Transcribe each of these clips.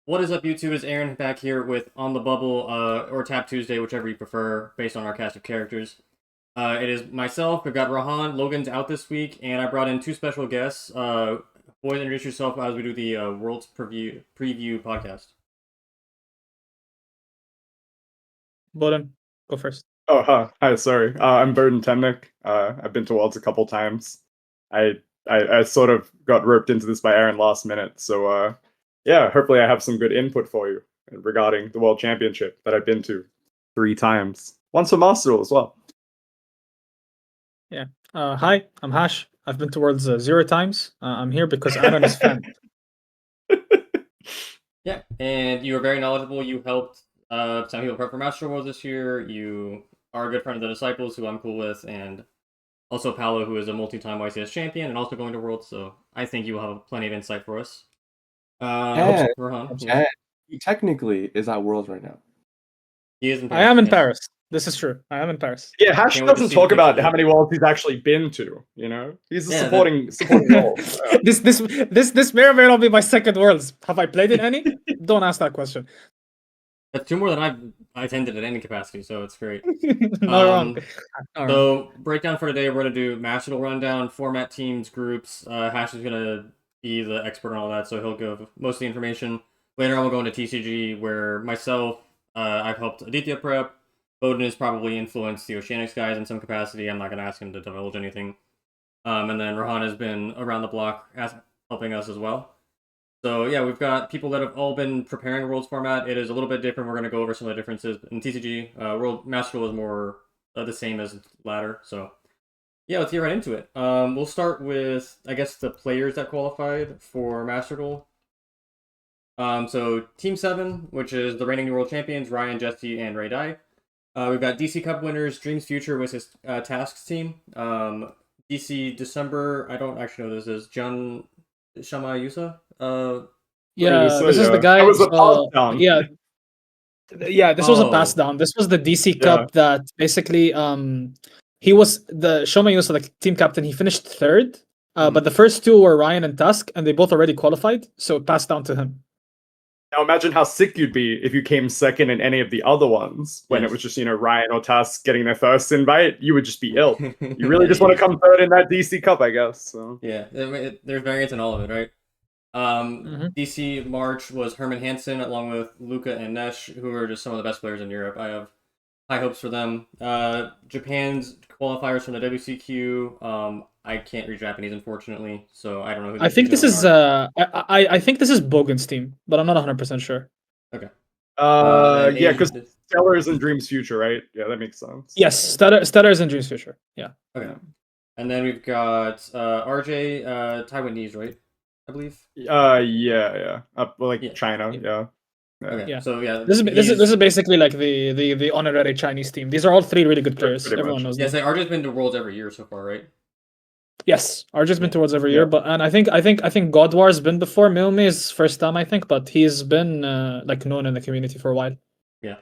What is up, YouTube? It's Aaron back here with On the Bubble, or Tap Tuesday, whichever you prefer, based on our cast of characters. It is myself, we've got Rahan, Logan's out this week, and I brought in two special guests. Boys, introduce yourself as we do the World's Preview podcast. Bolin, go first. Oh, hi, sorry. I'm Burden Temnick. I've been to Worlds a couple times. I sort of got roped into this by Aaron last minute, so yeah, hopefully I have some good input for you regarding the World Championship that I've been to 3 times. Once for Master Duel as well. Yeah. Hi, I'm Hash. I've been to Worlds 0 times. I'm here because Aaron is fan. Yeah, and you were very knowledgeable. You helped some people prep for Master Worlds this year. You are a good friend of the Disciples, who I'm cool with, and also Paolo, who is a multi-time YCS champion and also going to Worlds, so I think you will have plenty of insight for us. Rohan, yeah. He technically is at Worlds right now. He is in Paris. I am in yes. Paris. This is true. I am in Paris. Yeah, Hash Can't wait to doesn't see talk the about pictures. how many Worlds he's actually been to, you know? He's a Yeah, supporting role. This may or may not be my second Worlds. Have I played in any? Don't ask that question. That's 2 more than I've attended at any capacity, so it's great. Not wrong. So, breakdown for today, we're going to do Master Duel rundown, format, teams, groups. Hash is going to be the expert on all that, so he'll give most of the information. Later on, we'll go into TCG, where myself, I've helped Aditya prep. Bowden has probably influenced the Oceanics guys in some capacity. I'm not going to ask him to divulge anything. And then Rahan has been around the block helping us as well. So yeah, we've got people that have all been preparing the Worlds format. It is a little bit different. We're going to go over some of the differences. In TCG, World Master Duel is more the same as ladder. So yeah, let's get right into it. We'll start with, I guess, the players that qualified for Master Duel. So Team 7, which is the reigning world champions, Ryan, Jesse, and Ray Dai. We've got DC Cup winners, Dreams Future with his Tasks team. DC December, I don't actually know who this is. Jun Shama Yusa? This is the guy. That was a pass down. Yeah, this was a pass down. This was the DC Cup that basically he was the Shoma Yusa, the team captain. He finished 3rd, but the first 2 were Ryan and Tusk, and they both already qualified, so it passed down to him. Now imagine how sick you'd be if you came second in any of the other ones when it was just, Ryan or Tusk getting their first invite. You would just be ill. You really just want to come 3rd in that DC Cup, I guess. So. Yeah, there's variants in all of it, right? DC March was Herman Hansen along with Luca and Nesh, who are just some of the best players in Europe. I have high hopes for them. Japan's qualifiers from the WCQ. I can't read Japanese, unfortunately, so I don't know who. I think this is I think this is Bogan's team, but I'm not 100% sure. Okay. Yeah, because Stellars and Dreams Future, right? Yeah, that makes sense. Yes, Stellars and Dreams Future. Yeah. Okay. And then we've got RJ Taiwanese, right? I believe. Yeah. China. Yeah. Okay. Yeah. So yeah, this is basically like the honorary Chinese team. These are all 3 really good players. Everyone knows. Yeah, so RJ's been to Worlds every year so far, right? Yes, RJ's been towards every year, but I think God War's been before. Milmi's first time, I think, but he's been like known in the community for a while. Yeah.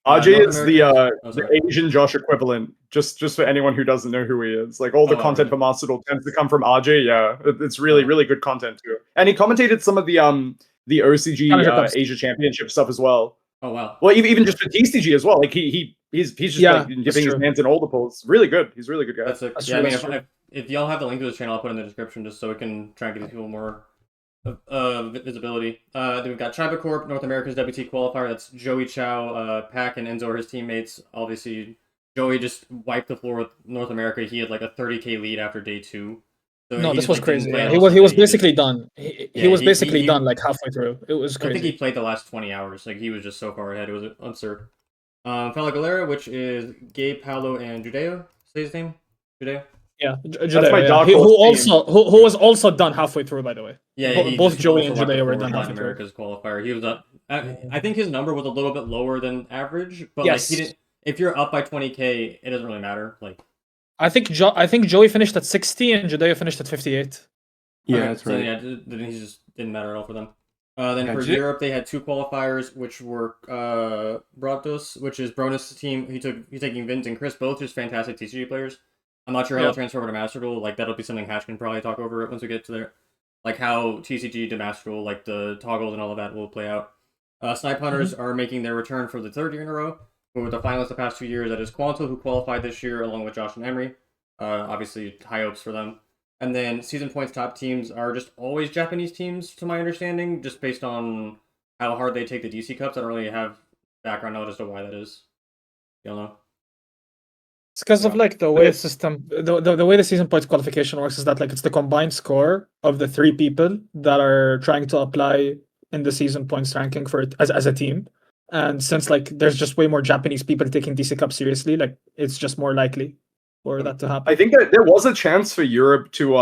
RJ is the Asian Josh equivalent. Just for anyone who doesn't know who he is, like all the content for Master Duel tends to come from RJ. Yeah, it's really good content too. And he commentated some of the OCG Asia Championship stuff as well. Oh wow. Well, even just for TCG as well. Like he's just like dipping his hands in all the pools. Really good. He's a really good guy. If y'all have the link to this channel, I'll put it in the description just so we can try and give these people more visibility. Then we've got Tribacorp, North America's WT qualifier. That's Joey Chow, Pack, and Enzo are his teammates. Obviously, Joey just wiped the floor with North America. He had like a 30k lead after day 2. So no, this was crazy. Yeah. He was basically done. He was basically done like halfway through. It was crazy. I think he played the last 20 hours. Like he was just so far ahead. It was absurd. Fela Galera, which is Gabe, Paolo, and Judeo. Say his name? Judeo? Yeah, That's my dark who was also done halfway through, by the way. Yeah, both Joey and Judeo were done halfway America's qualifier. He was up. I think his number was a little bit lower than average, but yes. Like he didn't. If you're up by 20k, it doesn't really matter. Like, I think Joey finished at 60 and Judeo finished at 58. Yeah, okay, that's so right. Yeah, he just didn't matter at all for them. Then for Europe, they had 2 qualifiers, which were Bratos, which is Bronus' team. He's taking Vince and Chris, both just fantastic TCG players. I'm not sure how they'll transfer over to Master Duel. Like that'll be something Hatch can probably talk over once we get to there. Like how TCG to Master Duel, like the toggles and all of that will play out. Snipe Hunters are making their return for the third year in a row. Who were the finalists the past 2 years. That is Quanto, who qualified this year along with Josh and Emery. Obviously, high hopes for them. And then season points top teams are just always Japanese teams, to my understanding, just based on how hard they take the DC Cups. I don't really have background knowledge as to why that is. You don't know? It's because of like the way the system, the way the season points qualification works is that like it's the combined score of the 3 people that are trying to apply in the season points ranking for it as a team. And since like there's just way more Japanese people taking DC Cup seriously, like it's just more likely for that to happen. I think that there was a chance for Europe to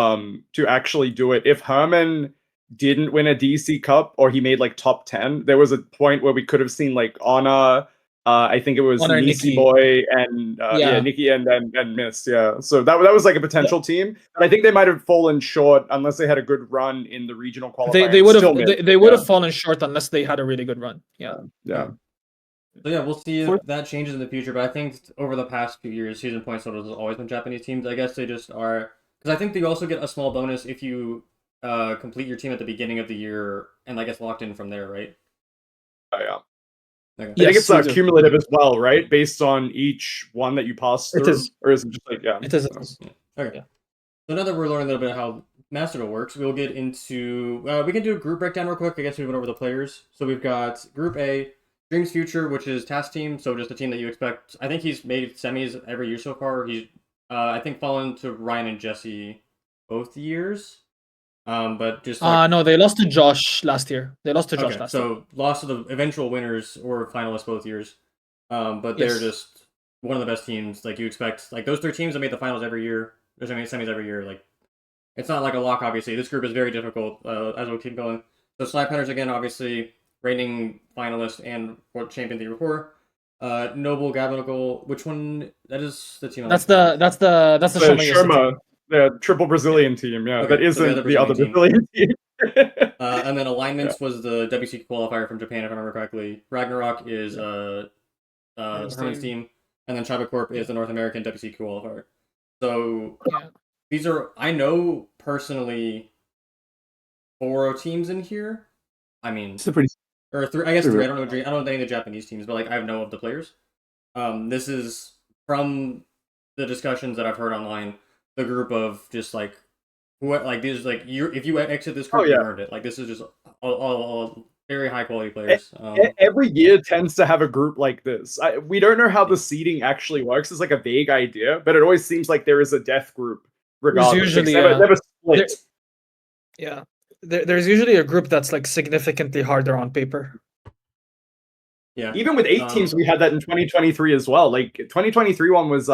actually do it if Herman didn't win a DC Cup or he made like top 10. There was a point where we could have seen like Honor. I think it was Honor, Nikki Nikki. Boy and Nikki and Mist. Yeah, so that was like a potential team, but I think they might have fallen short unless they had a good run in the regional qualifier. They would have they would have fallen short unless they had a really good run. Yeah. So yeah, we'll see if that changes in the future. But I think over the past few years, season points totals has always been Japanese teams. I guess they just are, because I think they also get a small bonus if you complete your team at the beginning of the year and I guess locked in from there, right? Oh yeah. Okay. I think it's cumulative as well, right? Based on each one that you pass through, or is it just like It is. Okay. Yeah. So now that we're learning a little bit how Master Duel works, we'll get into we can do a group breakdown real quick. I guess we went over the players. So we've got Group A, Dreams Future, which is Task Team. So just a team that you expect. I think he's made semis every year so far. He's I think fallen to Ryan and Jesse both years. But just like, no, they lost to Josh last year. They lost to Josh last year. So lost to the eventual winners or finalists both years. But they're just one of the best teams. Like you expect, like those 3 teams that made the finals every year. There's semis every year. Like it's not like a lock. Obviously, this group is very difficult. As we'll keep going. So Snipe Hunters again, obviously reigning finalist and world champion the year before. Noble Gabagool. Which one? That is the team. That's the Sherma. The triple Brazilian team, that isn't the other Brazilian team. And then Alignments was the WC qualifier from Japan, if I remember correctly. Ragnarok is Herman's team, and then Chiba Corp is the North American WC qualifier. So these are, I know personally, 4 teams in here. I mean, it's a pretty, or 3. I guess 3. I don't know any of the Japanese teams, but like I know of the players. This is from the discussions that I've heard online. The group of just like what, like these, like if you exit this group, you earned it. Like this is just all very high quality players. Every year tends to have a group like this. We don't know how the seeding actually works. It's like a vague idea, but it always seems like there is a death group regardless. There's usually never split. There's usually a group that's like significantly harder on paper. Yeah. Even with 8 teams, we had that in 2023 as well. Like 2023 one was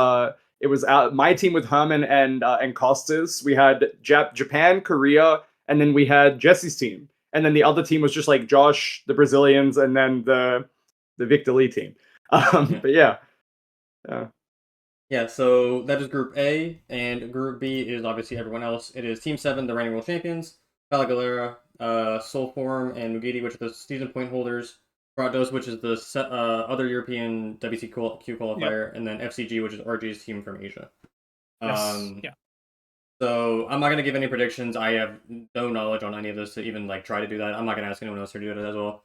it was my team with Herman and Costas. We had Japan, Korea, and then we had Jesse's team. And then the other team was just like Josh, the Brazilians, and then the Victor Lee team. But yeah. Yeah, so that is Group A, and Group B is obviously everyone else. It is Team 7, the reigning world champions, Fala Galera, Soulform, and Mugiti, which are the season point holders. Brados, which is the other European WCQ qualifier, and then FCG, which is RG's team from Asia. So I'm not going to give any predictions. I have no knowledge on any of this to even like try to do that. I'm not going to ask anyone else to do it as well.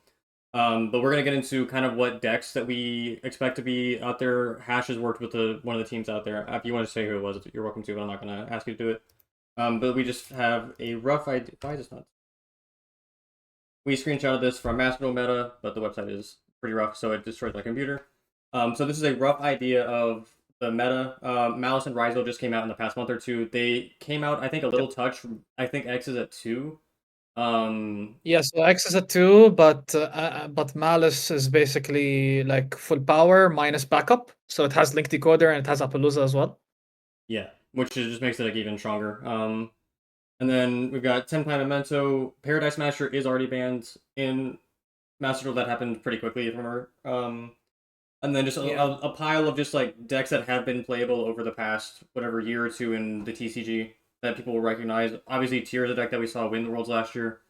But we're going to get into kind of what decks that we expect to be out there. Hash has worked with one of the teams out there. If you want to say who it was, you're welcome to, but I'm not going to ask you to do it. But we just have a rough idea. Why is this not? We screenshotted this from Master Duel Meta, but the website is pretty rough, so it destroys my computer. So this is a rough idea of the meta. Malice and Rizal just came out in the past month or 2. They came out, I think, a little touch. I think X is at 2. So X is at 2, but Malice is basically like full power minus backup. So it has Link Decoder and it has Appaloosa as well. Yeah, which just makes it like even stronger. And then we've got 10 Time Memento. Paradise Smasher is already banned in Master Duel. That happened pretty quickly, if I remember. And then just a pile of just like decks that have been playable over the past whatever year or 2 in the TCG that people will recognize. Obviously, Tyr is a deck that we saw win the Worlds last year,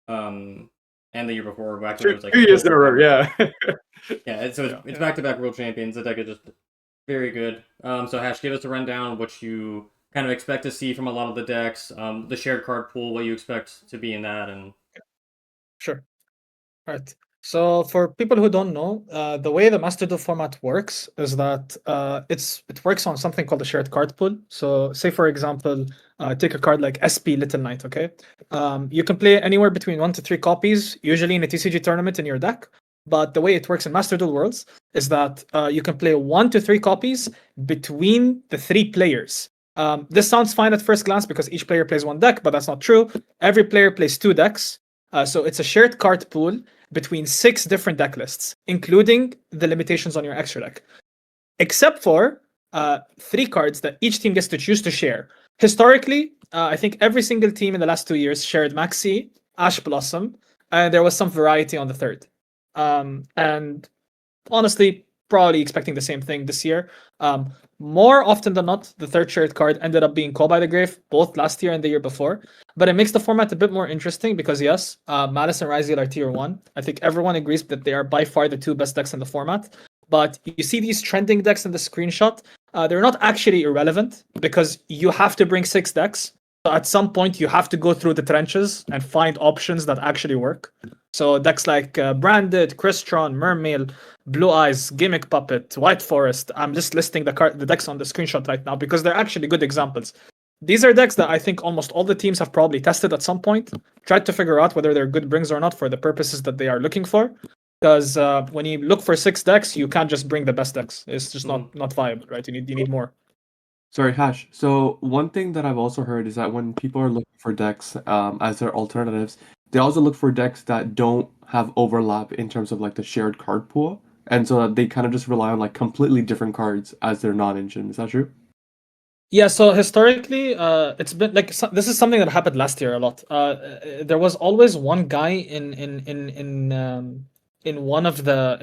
and the year before. Back when it was like 2 years in a row, yeah. It's back-to-back World Champions. The deck is just very good. So Hash, give us a rundown what you kind of expect to see from a lot of the decks, the shared card pool, what you expect to be in that, and sure. All right. So for people who don't know, the way the Master Duel format works is that it works on something called a shared card pool. So say for example, take a card like SP Little Knight. Okay, you can play anywhere between 1 to 3 copies, usually in a TCG tournament in your deck. But the way it works in Master Duel Worlds is that you can play 1 to 3 copies between the 3 players. This sounds fine at first glance because each player plays 1 deck, but that's not true. Every player plays 2 decks. So it's a shared card pool between 6 different deck lists, including the limitations on your extra deck, except for 3 cards that each team gets to choose to share. Historically, I think every single team in the last 2 years shared Maxi, Ash Blossom, and there was some variety on the third. And honestly, probably expecting the same thing this year. More often than not, the third shared card ended up being Call by the Grave, both last year and the year before. But it makes the format a bit more interesting because, yes, Malice and Ryzeal are tier 1. I think everyone agrees that they are by far the 2 best decks in the format. But you see these trending decks in the screenshot, they're not actually irrelevant because you have to bring 6 decks. So at some point, you have to go through the trenches and find options that actually work. So decks like Branded, Crystron, Mermail, Blue Eyes, Gimmick Puppet, White Forest. I'm just listing the decks on the screenshot right now because they're actually good examples. These are decks that I think almost all the teams have probably tested at some point, tried to figure out whether they're good brings or not for the purposes that they are looking for. Because when you look for 6 decks, you can't just bring the best decks. It's just not viable, right? You need more. Sorry, Hash. So one thing that I've also heard is that when people are looking for decks as their alternatives, they also look for decks that don't have overlap in terms of like the shared card pool, and so that they kind of just rely on like completely different cards as their non-engine. Is that true? Yeah, so historically, it's been like this is something that happened last year a lot. There was always one guy in one of their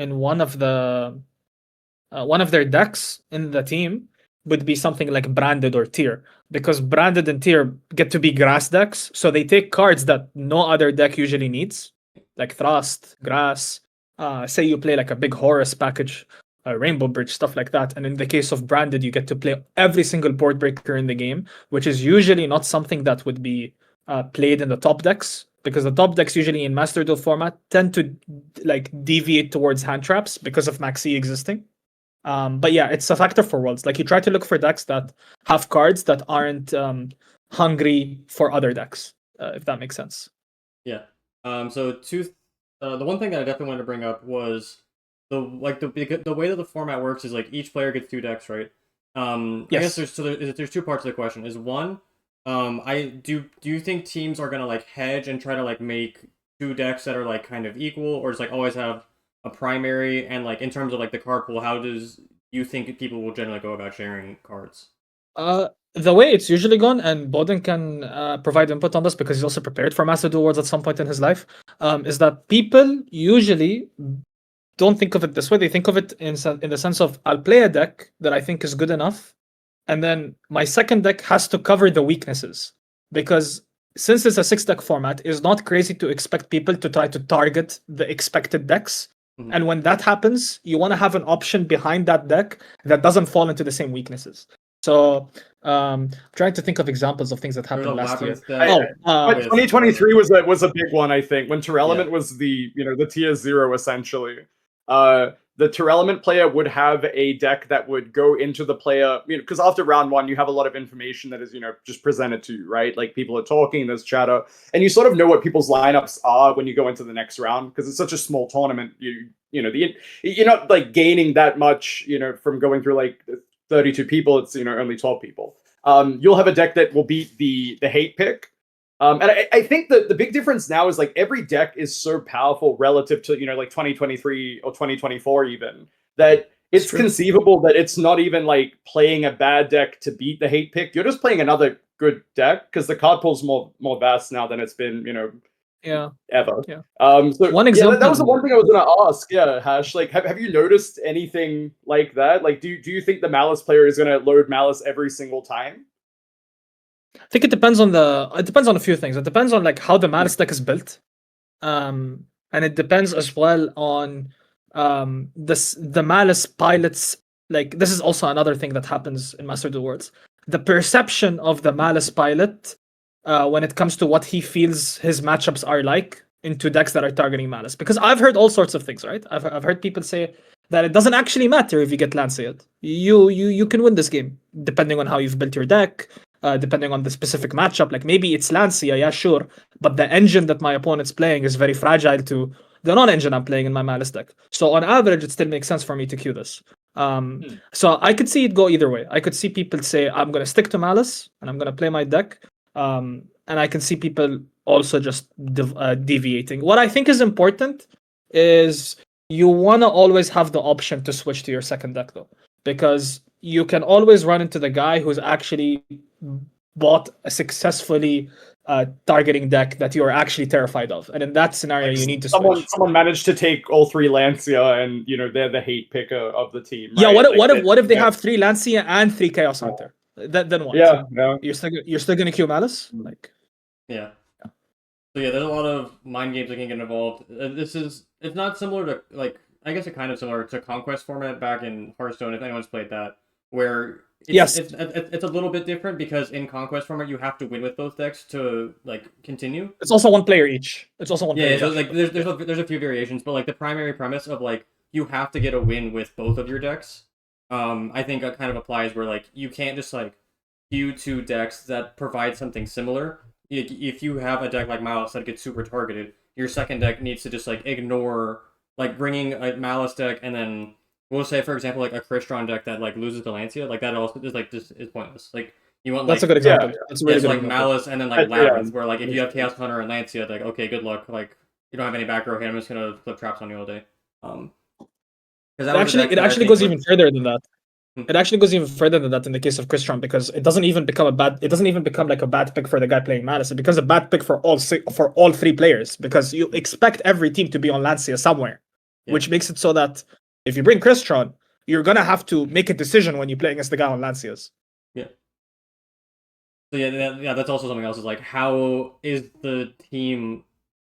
decks in the team would be something like Branded or Tier, because Branded and Tier get to be grass decks, so they take cards that no other deck usually needs, like Thrust, Grass. Say you play like a big Horus package, Rainbow Bridge, stuff like that. And in the case of Branded, you get to play every single board breaker in the game, which is usually not something that would be played in the top decks, because the top decks usually in Master Duel format tend to like deviate towards hand traps because of Maxi existing. But yeah, it's a factor for Worlds. Like you try to look for decks that have cards that aren't hungry for other decks, if that makes sense. Yeah. So the one thing that I definitely wanted to bring up was the way that the format works is like each player gets 2 decks, right? Yes. I guess there's 2 parts to the question. Is one, do you think teams are gonna like hedge and try to like make 2 decks that are like kind of equal, or just like always have a primary? And like in terms of like the card pool, how does you think people will generally go about sharing cards? The way it's usually gone, and Boden can provide input on this because he's also prepared for Master Duel Worlds at some point in his life, is that people usually don't think of it this way. They think of it in the sense of, I'll play a deck that I think is good enough, and then my second deck has to cover the weaknesses. Because since it's a 6-deck format, it's not crazy to expect people to try to target the expected decks. Mm-hmm. And when that happens, you want to have an option behind that deck that doesn't fall into the same weaknesses. So, trying to think of examples of things that happened last year. 2023 was a big one, I think, when Terelement was the tier 0 essentially. The Terelement player would have a deck that would go into the player, because after round 1 you have a lot of information that is just presented to you, right? Like people are talking, there's chatter, and you sort of know what people's lineups are when you go into the next round, because it's such a small tournament. You're not like gaining that much, from going through like 32 people. It's only 12 people. You'll have a deck that will beat the hate pick. And I think that the big difference now is like every deck is so powerful relative to like 2023 or 2024 even, that it's conceivable that it's not even like playing a bad deck to beat the hate pick. You're just playing another good deck because the card pool's more vast now than it's been ever. Yeah. So one example, that was the one thing I was gonna ask. Yeah, Hash. Like, have you noticed anything like that? Like, do you think the Malice player is gonna load Malice every single time? I think it depends on a few things. It depends on like how the Malice deck is built, and it depends as well on the Malice pilots. Like this is also another thing that happens in Master Duel Worlds. The perception of the Malice pilot when it comes to what he feels his matchups are like into decks that are targeting Malice, because I've heard all sorts of things, right? I've heard people say that it doesn't actually matter if you get Lancet. You can win this game depending on how you've built your deck, depending on the specific matchup. Like maybe it's Lancia, yeah, sure, but the engine that my opponent's playing is very fragile to the non-engine I'm playing in my Malice deck. So on average, it still makes sense for me to queue this. So I could see it go either way. I could see people say I'm gonna stick to Malice and I'm gonna play my deck, and I can see people also just deviating. What I think is important is you want to always have the option to switch to your second deck, though, because you can always run into the guy who's actually bought a successfully targeting deck that you're actually terrified of, and in that scenario, you need to switch. Someone managed to take all 3 Lancia, and they're the hate picker of the team. Right? Yeah, what if they have 3 Lancia and 3 Chaos Hunter? Then what? Yeah. You're still gonna queue Malice? Like, yeah. So yeah, there's a lot of mind games that can get involved. It's not similar to, like, I guess it's kind of similar to Conquest format back in Hearthstone, if anyone's played that, where it's a little bit different because in Conquest format you have to win with both decks to like continue. It's also one player each. It's also one player. Yeah, so like there's a few variations, but like the primary premise of like you have to get a win with both of your decks. I think it kind of applies where like you can't just like queue 2 decks that provide something similar. If you have a deck like Malice that gets super targeted, your second deck needs to just like ignore like bringing a Malice deck, and then we'll say for example like a Crystron deck that like loses to Lancia, like that also is like just is pointless. Like you want like that's a good example. That's a really good like example. Malice and then like Labyrinth, where like if you have Chaos Hunter and Lancia, like okay, good luck. Like you don't have any back row hit, I'm just gonna flip traps on you all day. It actually goes even further than that. It actually goes even further than that in the case of Crystron, because it doesn't even become like a bad pick for the guy playing Malice. It becomes a bad pick for all 3 players, because you expect every team to be on Lancia somewhere, which makes it so that if you bring Crystron, you're gonna have to make a decision when you play against the guy on Lancias. Yeah. So yeah, that's also something else. Is like, how is the team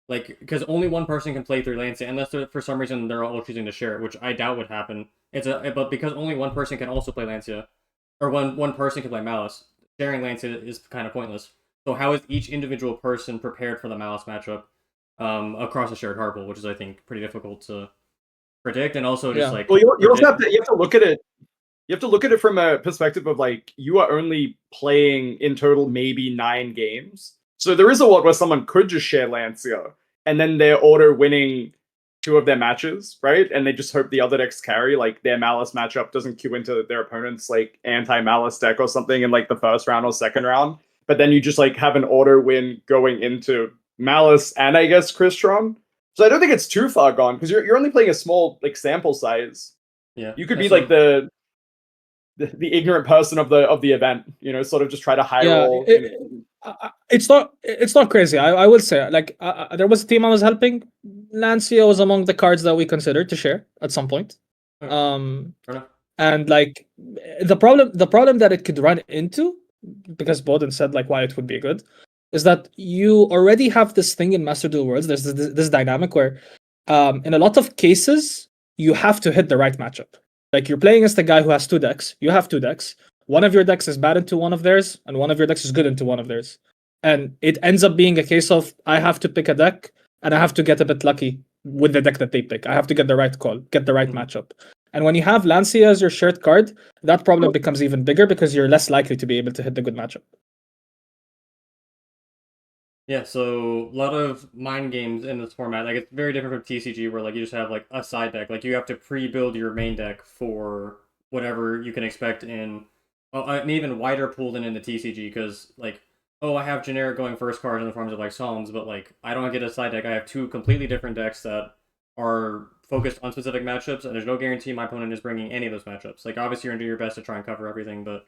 like? Because only one person can play through Lancia, unless for some reason they're all choosing to share it, which I doubt would happen. But because only one person can also play Lancia, or one person can play Malice, sharing Lancia is kind of pointless. So how is each individual person prepared for the Malice matchup across a shared hard pool, which is I think pretty difficult to predict, and also just like you also have to look at it. You have to look at it from a perspective of like you are only playing in total maybe 9 games. So there is a lot where someone could just share Lancia and then they're auto winning 2 of their matches, right? And they just hope the other decks carry. Like their Malice matchup doesn't queue into their opponent's like anti-Malice deck or something in like the first round or second round. But then you just like have an auto win going into Malice and I guess Crystron. So I don't think it's too far gone because you're only playing a small like sample size. Yeah, you could be like the ignorant person of the event, sort of just try to high roll. It's not crazy. I will say, like, there was a team I was helping. Lancia was among the cards that we considered to share at some point. And like the problem that it could run into, because Bowden said like why it would be good, is that you already have this thing in Master Duel Worlds. There's this dynamic where, in a lot of cases, you have to hit the right matchup. Like you're playing against a guy who has 2 decks. You have 2 decks. One of your decks is bad into one of theirs, and one of your decks is good into one of theirs. And it ends up being a case of I have to pick a deck, and I have to get a bit lucky with the deck that they pick. I have to get the right call, get the right matchup. And when you have Lancia as your shared card, that problem becomes even bigger because you're less likely to be able to hit the good matchup. Yeah, so a lot of mind games in this format. Like it's very different from TCG, where like you just have like a side deck. Like you have to pre-build your main deck for whatever you can expect in an even wider pool than in the TCG. Because like, I have generic going first cards in the forms of like Psalms, but like I don't get a side deck. I have 2 completely different decks that are focused on specific matchups, and there's no guarantee my opponent is bringing any of those matchups. Like obviously you're gonna do your best to try and cover everything, but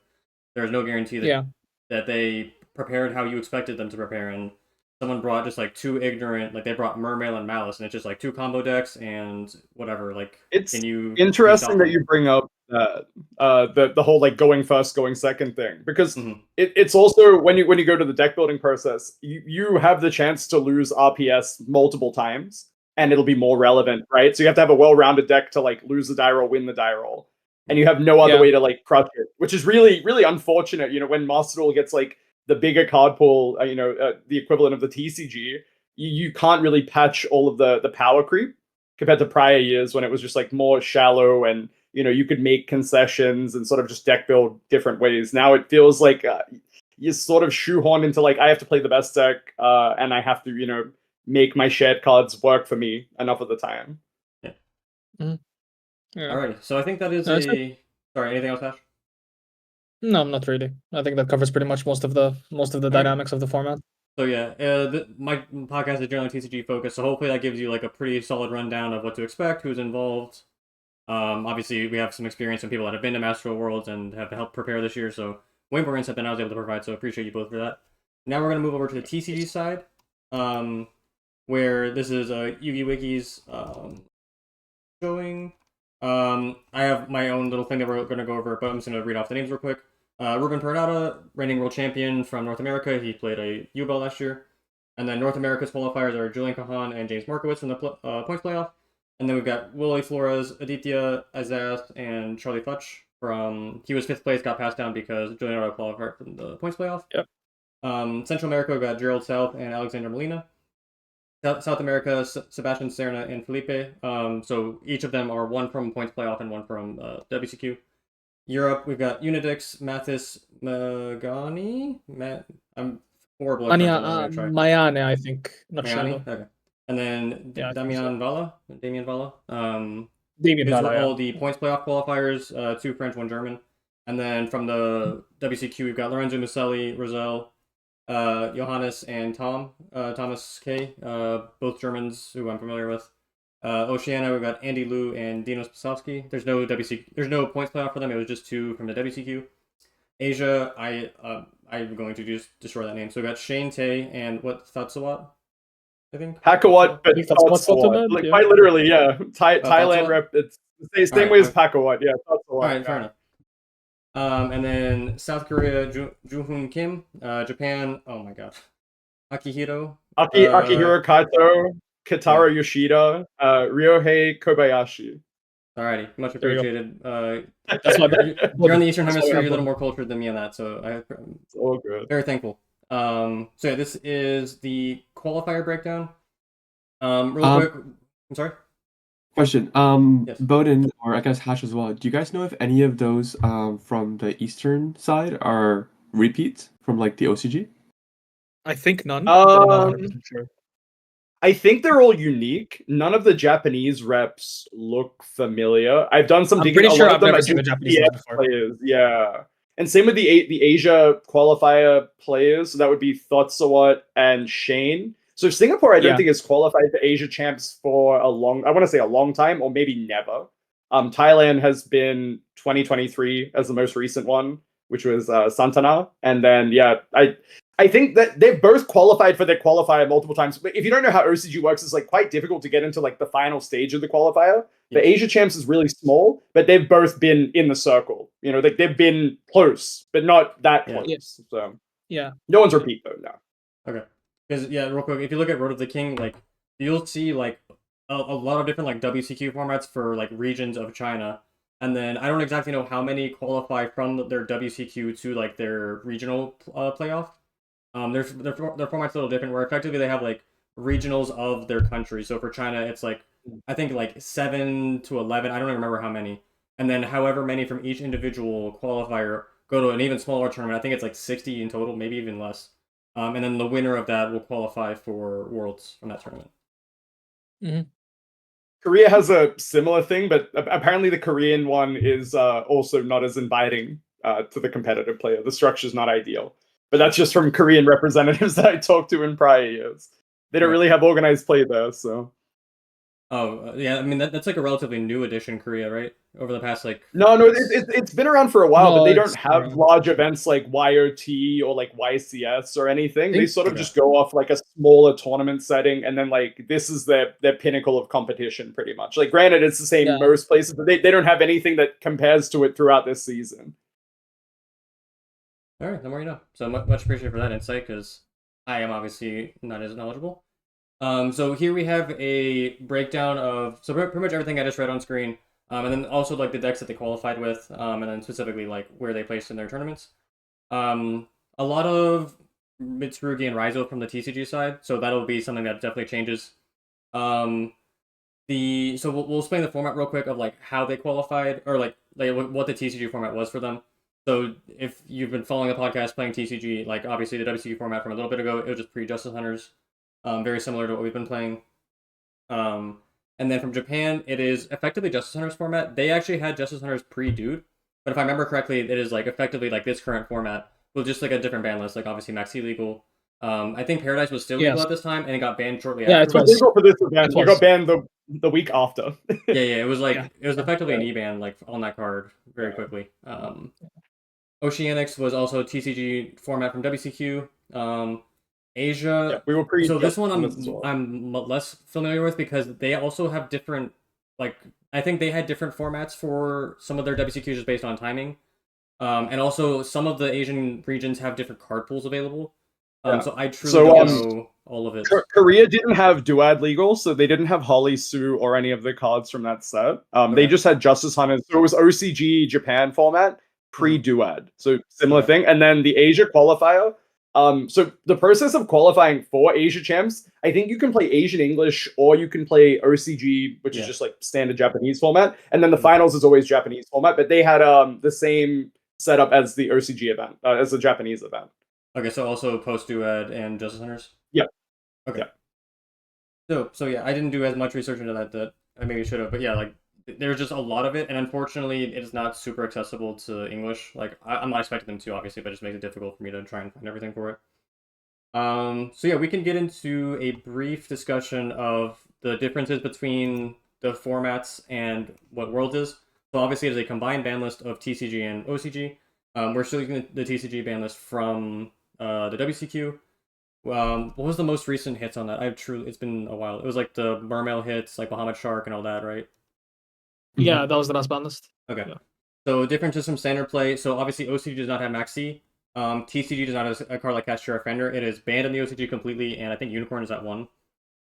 there's no guarantee that they prepared how you expected them to prepare. And someone brought just like 2 ignorant, like they brought Mermail and Malice, and it's just like 2 combo decks and whatever. Like it's interesting that you bring up the whole like going first, going second thing, because it's also when you go to the deck building process, you have the chance to lose RPS multiple times, and it'll be more relevant, right? So you have to have a well-rounded deck to like lose the die roll, win the die roll, and you have no other way to like crush it, which is really really unfortunate. When Master Duel gets like the bigger card pool, the equivalent of the TCG, you can't really patch all of the power creep compared to prior years when it was just like more shallow and you could make concessions and sort of just deck build different ways. Now it feels like you're sort of shoehorned into like I have to play the best deck and I have to make my shared cards work for me enough of the time. Yeah. Yeah. Alrighty, so I think that is Sorry, anything else, Ash? No, not really. I think that covers pretty much most of the dynamics of the format. So yeah, my podcast is generally TCG focused, so hopefully that gives you like a pretty solid rundown of what to expect, who's involved. Obviously we have some experience from people that have been to Master Worlds and have helped prepare this year, so way more insight than I was able to provide. So I appreciate you both for that. Now we're gonna move over to the TCG side, where this is Yugi Wiki's showing. I have my own little thing that we're gonna go over, but I'm just gonna read off the names real quick. Ruben Pernada, reigning world champion from North America. He played a U-Ball last year. And then North America's qualifiers are Julian Kahan and James Markowitz from the points playoff. And then we've got Willie Flores, Aditya Azaz, and Charlie Futch from... He was 5th place, got passed down because Julian Arroyo qualified from the points playoff. Yep. Central America, we've got Gerald South and Alexander Molina. South America, Sebastian Serna and Felipe. So each of them are one from points playoff and one from WCQ. Europe, we've got Unidix, Mathis Magani. I'm horrible at Mayane, I think. Not sure. Okay. And then Damian Valla. Damian These Valla, were all the points playoff qualifiers, 2 French, 1 German. And then from the WCQ, we've got Lorenzo Muselli, Roselle, Johannes, and Thomas K, both Germans who I'm familiar with. Oceania, we've got Andy Liu and Dino Sposowski. There's no points playoff for them. It was just 2 from the WCQ. Asia, I'm going to just destroy that name. So we got Shane Tay and Thatsawat, I think. Hakawat, but Thatsawat. Like quite literally, yeah. Thailand rep. It's the same way as Hakawat. Yeah, Thatsawat. All right, fair enough. And then South Korea, Juhoon Kim. Japan, oh my god, Akihiro. Akihiro Kato. Katara Yoshida, Ryohei Kobayashi. Alrighty, much appreciated. That's why you're on the Eastern Hemisphere. You're a little more cultured than me on that, so it's all good. Very thankful. So yeah, this is the qualifier breakdown. Real quick, I'm sorry. Question. Yes. Bowden, or I guess Hash as well. Do you guys know if any of those from the Eastern side are repeats from like the OCG? I think none. But I'm not 100% sure. I think they're all unique. None of the Japanese reps look familiar. I've done some digging. I'm pretty sure I've never seen the Japanese before. Players, yeah. And same with the Asia qualifier players. So that would be Thotsawat and Shane. So Singapore, I don't think is qualified for Asia champs for I want to say a long time, or maybe never. Thailand has been 2023 as the most recent one, which was Santana. And then, I think that they've both qualified for their qualifier multiple times. But if you don't know how OCG works, it's like quite difficult to get into like the final stage of the qualifier. The Asia champs is really small, but they've both been in the circle. They've been close, but not that close. Yes. So no one's repeat though. No. Okay. Because real quick, if you look at Road of the King, like you'll see like a lot of different like WCQ formats for like regions of China. And then I don't exactly know how many qualify from their WCQ to like their regional playoff. Their format's a little different, where effectively they have like regionals of their country. So for China, it's like I think like 7 to 11. I don't even remember how many. And then however many from each individual qualifier go to an even smaller tournament. I think it's like 60 in total, maybe even less. And then the winner of that will qualify for Worlds from that tournament. Mm-hmm. Korea has a similar thing, but apparently the Korean one is also not as inviting to the competitive player. The structure's not ideal. But that's just from Korean representatives that I talked to in prior years. They don't really have organized play there, so. Oh, yeah, I mean, that's like a relatively new addition, Korea, right? Over the past, like... No, it's been around for a while, but they don't have large events like YOT or like YCS or anything. They sort of just go off like a smaller tournament setting, and then like this is their pinnacle of competition, pretty much. Like, granted, it's the same in most places, but they don't have anything that compares to it throughout this season. All right, the more you know. So much appreciated for that insight, because I am obviously not as knowledgeable. So here we have a breakdown of pretty much everything I just read on screen, and then also like the decks that they qualified with, and then specifically like where they placed in their tournaments. A lot of Mitsurugi and Raizo from the TCG side, so that'll be something that definitely changes. So we'll explain the format real quick of like how they qualified or like what the TCG format was for them. So if you've been following the podcast playing TCG, like obviously the WCG format from a little bit ago, it was just pre-Justice Hunters, very similar to what we've been playing. And then from Japan, it is effectively Justice Hunters format. They actually had Justice Hunters pre-Dude, but if I remember correctly, it is like effectively like this current format with just like a different ban list, like obviously Maxi legal. I think Paradise was still legal at this time, and it got banned shortly Yeah, after. it was. Legal for this event. It It got was. banned the week after. Yeah, it was like Yeah. it was effectively an e-ban like on that card very quickly. Oceanics was also TCG format from WCQ. Asia. Yeah, we were pre. So this one well. I'm less familiar with because they also have different like I think they had different formats for some of their WCQs just based on timing. And also some of the Asian regions have different card pools available. So I truly don't know all of it. Korea didn't have Duad legal, so they didn't have Holly Sue or any of the cards from that set. They just had Justice Hunters. So it was OCG Japan format pre-Duad. So similar thing. And then the Asia qualifier. So the process of qualifying for Asia champs, I think you can play Asian English or you can play OCG, which is just like standard Japanese format. And then the finals is always Japanese format, but they had the same setup as the OCG event, as the Japanese event. Okay, so also post-Duad and Justice Hunters? Yep. Okay. Yep. So yeah, I didn't do as much research into that I maybe should have, but yeah, like there's just a lot of it, and unfortunately, it is not super accessible to English. Like I'm not expecting them to, obviously, but it just makes it difficult for me to try and find everything for it. So yeah, we can get into a brief discussion of the differences between the formats and what World is. So obviously, it is a combined ban list of TCG and OCG. We're still using the TCG ban list from the WCQ. What was the most recent hits on that? It's been a while. It was like the Mermail hits, like Bahamut Shark and all that, right? Yeah, that was the last ban list. Okay. Yeah. So differences from standard play. So obviously OCG does not have Maxi. TCG does not have a card like Cashier Offender. It is banned in the OCG completely, and I think Unicorn is at 1.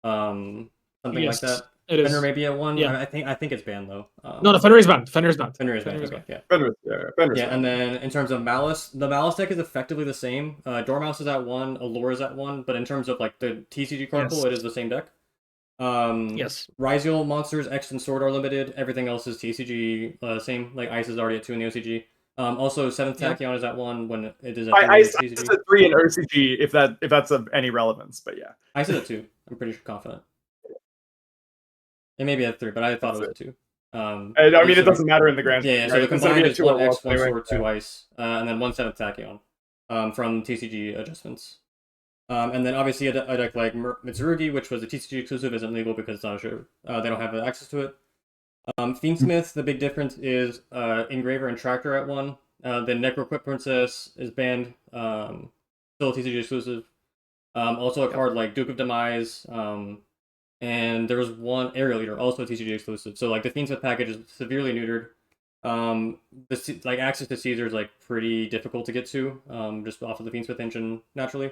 Something like that. Fender may be at 1. Yeah. I think it's banned though. No, Fender is banned. Fender is banned. Okay, yeah. Fender's banned. And then in terms of Malice, the Malice deck is effectively the same. Dormouse is at 1, Allure is at 1, but in terms of like the TCG card pool, it is the same deck. Yes. Ryziel monsters, X and Sword are limited. Everything else is TCG same. Like Ice is already at 2 in the OCG. Also, 7th Tachyon is at 1 when it is at 3 Ice is at 3 in OCG if that's of any relevance, but yeah. Ice is at 2. I'm pretty confident. It may be at 3, but I thought it was at 2. I mean, it doesn't matter in the grand. Yeah, so the combined is 1 X, 1 Sword, 2 Ice, and then 1 7th Tachyon from TCG adjustments. And then obviously a deck like Mitsurugi, which was a TCG exclusive, isn't legal because it's not sure. They don't have access to it. Fiendsmith, the big difference is Engraver and Tractor at 1. The Necroquip Princess is banned, still a TCG exclusive. Also a card like Duke of Demise, and there was one Aerial Eater, also a TCG exclusive. So like the Fiendsmith package is severely neutered. Like access to Caesar is like pretty difficult to get to, just off of the Fiendsmith engine naturally.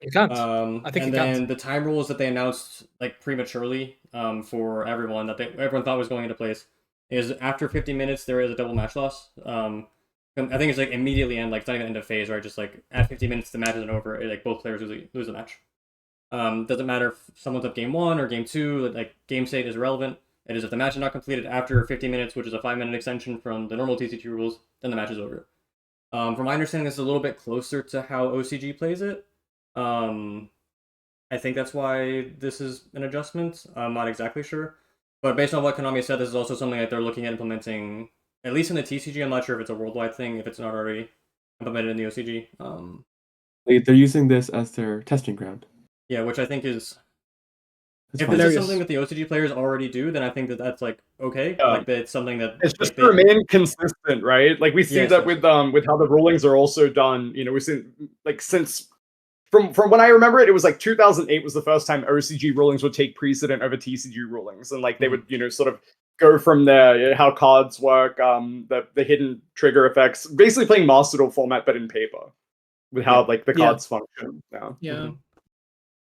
You can't. I think. And then the time rules that they announced like prematurely for everyone that everyone thought was going into place is after 50 minutes there is a double match loss. I think it's like immediately end, like it's not even end of phase, right? Just like at 50 minutes the match isn't over, like both players lose the match. Doesn't matter if someone's up game 1 or game 2, like game state is irrelevant. It is if the match is not completed after 50 minutes, which is a 5-minute extension from the normal TCG rules, then the match is over. From my understanding, this is a little bit closer to how OCG plays it. I think that's why this is an adjustment. I'm not exactly sure. But based on what Konami said, this is also something that they're looking at implementing, at least in the TCG. I'm not sure if it's a worldwide thing, if it's not already implemented in the OCG. They're using this as their testing ground. Yeah, which I think is... If this is something that the OCG players already do, then I think that's like okay. Like it's something that it's just to remain consistent, right? Like we see that with how the rulings are also done. You know, we've seen like since from when I remember it was like 2008 was the first time OCG rulings would take precedent over TCG rulings, and like they would sort of go from there, how cards work, the hidden trigger effects, basically playing Master Duel format but in paper with how like the cards function now.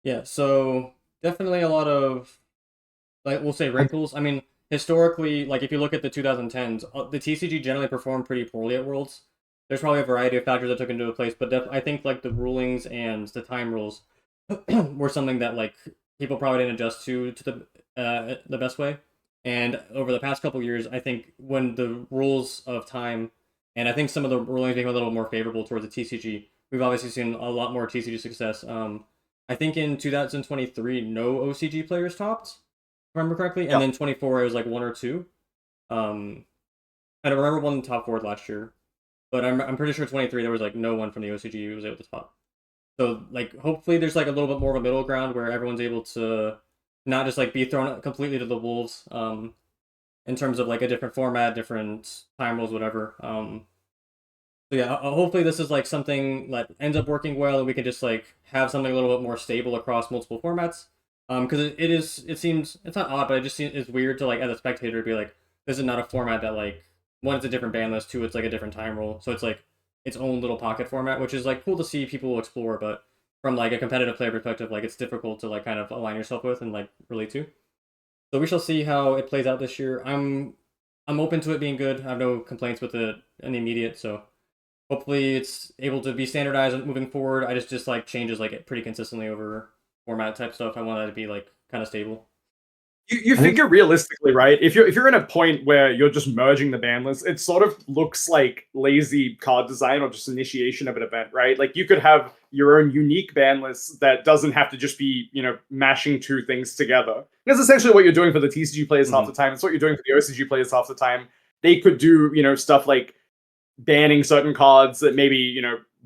Yeah. So. Definitely a lot of, like, we'll say wrinkles. I mean, historically, like, if you look at the 2010s, the TCG generally performed pretty poorly at Worlds. there's probably a variety of factors that took into place, but I think like the rulings and the time rules were something that like people probably didn't adjust to the best way. And over the past couple years, I think when the rules of time and I think some of the rulings became a little more favorable towards the TCG, we've obviously seen a lot more TCG success. I think in 2023, no OCG players topped, if I remember correctly, and then 24 it was like one or two. I don't remember one top four last year, but I'm pretty sure 23 there was like no one from the OCG who was able to top. So like hopefully there's like a little bit more of a middle ground where everyone's able to not just like be thrown completely to the wolves. In terms of like a different format, different time rules, whatever. So yeah, hopefully this is like something that ends up working well, and we can just like have something a little bit more stable across multiple formats. Because it seems it's not odd, but it just seems it's weird to like as a spectator be like, this is not a format that like one, it's a different ban list, two, it's like a different time rule, so it's like its own little pocket format, which is like cool to see people explore, but from like a competitive player perspective, like it's difficult to like kind of align yourself with and like relate to. So we shall see how it plays out this year. I'm open to it being good. I have no complaints with it in the immediate, so hopefully it's able to be standardized moving forward. I just like changes like pretty consistently over format type stuff. I want that to be like kind of stable. You figure realistically, right? If you're in a point where you're just merging the ban list, it sort of looks like lazy card design or just initiation of an event, right? Like you could have your own unique ban list that doesn't have to just be, mashing two things together. That's essentially what you're doing for the TCG players half the time. It's what you're doing for the OCG players half the time. They could do, stuff like banning certain cards that maybe,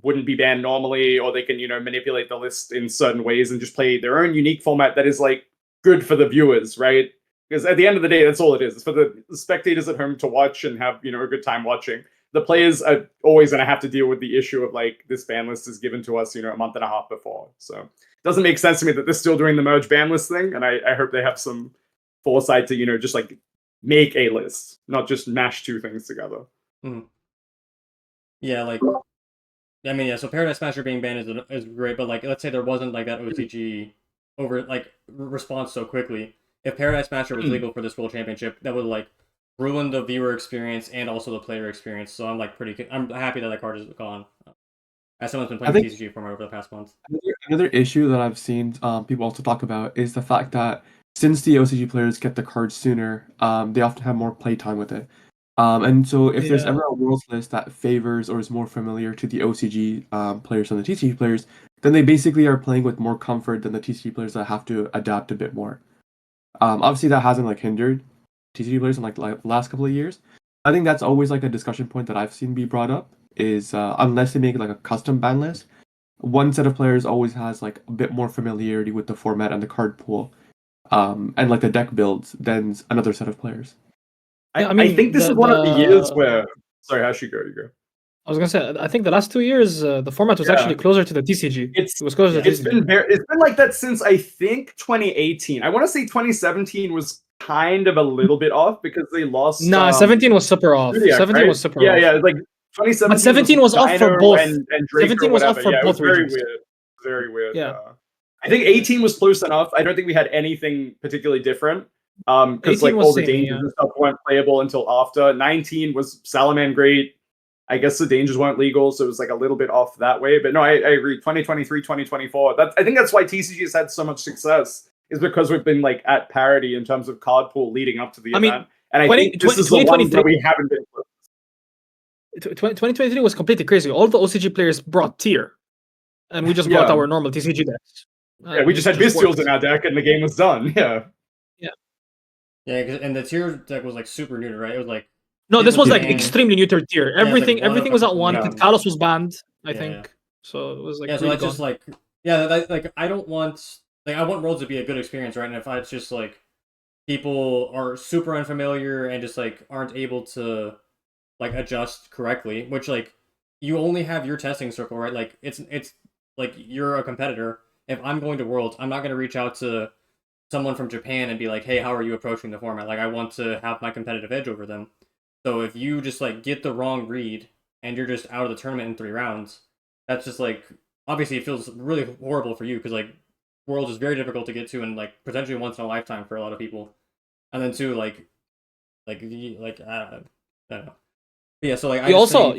wouldn't be banned normally, or they can, manipulate the list in certain ways and just play their own unique format that is like good for the viewers, right? Because at the end of the day, that's all it is. It's for the spectators at home to watch and have, a good time watching. The players are always going to have to deal with the issue of like this ban list is given to us, a month and a half before. So it doesn't make sense to me that they're still doing the merge ban list thing. And I hope they have some foresight to, just like make a list, not just mash two things together. Yeah, like I mean, yeah. So Paradise Smasher being banned is great, but like let's say there wasn't like that OCG over like response so quickly. If Paradise Smasher was legal for this World Championship, that would like ruin the viewer experience and also the player experience. So I'm like I'm happy that card is gone. As someone's been playing TCG for over the past month. Another issue that I've seen people also talk about is the fact that since the OCG players get the cards sooner, they often have more playtime with it. And so if there's ever a Worlds list that favors or is more familiar to the OCG players than the TCG players, then they basically are playing with more comfort than the TCG players that have to adapt a bit more. Obviously that hasn't like hindered TCG players in like the last couple of years. I think that's always like a discussion point that I've seen be brought up is unless they make like a custom ban list, one set of players always has like a bit more familiarity with the format and the card pool, and like the deck builds than another set of players. I think this is one of the years where. Sorry, how should you go? I was gonna say, I think the last 2 years, the format was actually closer to the TCG. It was closer to the TCG. It's been like that since I think 2018. I want to say 2017 was kind of a little bit off because they lost. 17 was super off. Zodiac, 17 right? was super off. Yeah, like 2017. But 17 was off for both. And 17 was off for both regions. Very weird. Yeah. I think 18 was close enough. I don't think we had anything particularly different. Because like all the dangers and stuff weren't playable until after. 19 was Salaman great. I guess the dangers weren't legal, so it was like a little bit off that way. But no, I agree. 2023, 2024. I think that's why TCG has had so much success, is because we've been like at parity in terms of card pool leading up to the event. And I think this is the one where we haven't been. 2023 was completely crazy. All the OCG players brought tier, and we just brought our normal TCG decks. Yeah, we just had Bestials in our deck, and the game was done. Yeah. Yeah, and the tier deck was like super neuter, right? It was like this was like extremely neuter tier. Everything was at one. Kalos was banned, I think. So it was like so that's just like I don't want I want Worlds to be a good experience, right? And if it's just like people are super unfamiliar and just like aren't able to like adjust correctly, which like you only have your testing circle, right? Like it's like you're a competitor. If I'm going to Worlds, I'm not going to reach out to someone from Japan and be like, hey, how are you approaching the format? Like I want to have my competitive edge over them. So if you just like get the wrong read and you're just out of the tournament in 3 rounds, that's just like obviously it feels really horrible for you because like Worlds is very difficult to get to and like potentially once in a lifetime for a lot of people. And then too like I don't know. But yeah, so like you also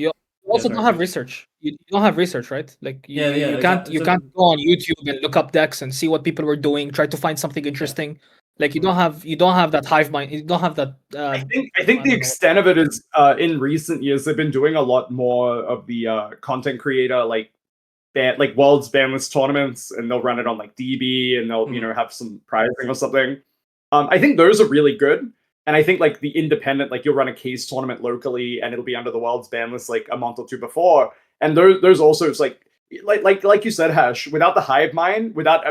also sorry, don't have please. research. You don't have research, right? Like you, Yeah, you can't you so- can't go on YouTube and look up decks and see what people were doing. Try to find something interesting. Like you don't have that hive mind. You don't have that. I think I the don't know. extent of it is in recent years they've been doing a lot more of the content creator like world's banlist tournaments, and they'll run it on like DB, and they'll have some prizing or something. I think those are really good, and I think like the independent, like you'll run a case tournament locally, and it'll be under the world's ban list like a month or two before, and there's also it's like you said, Hash, without the hive mind, without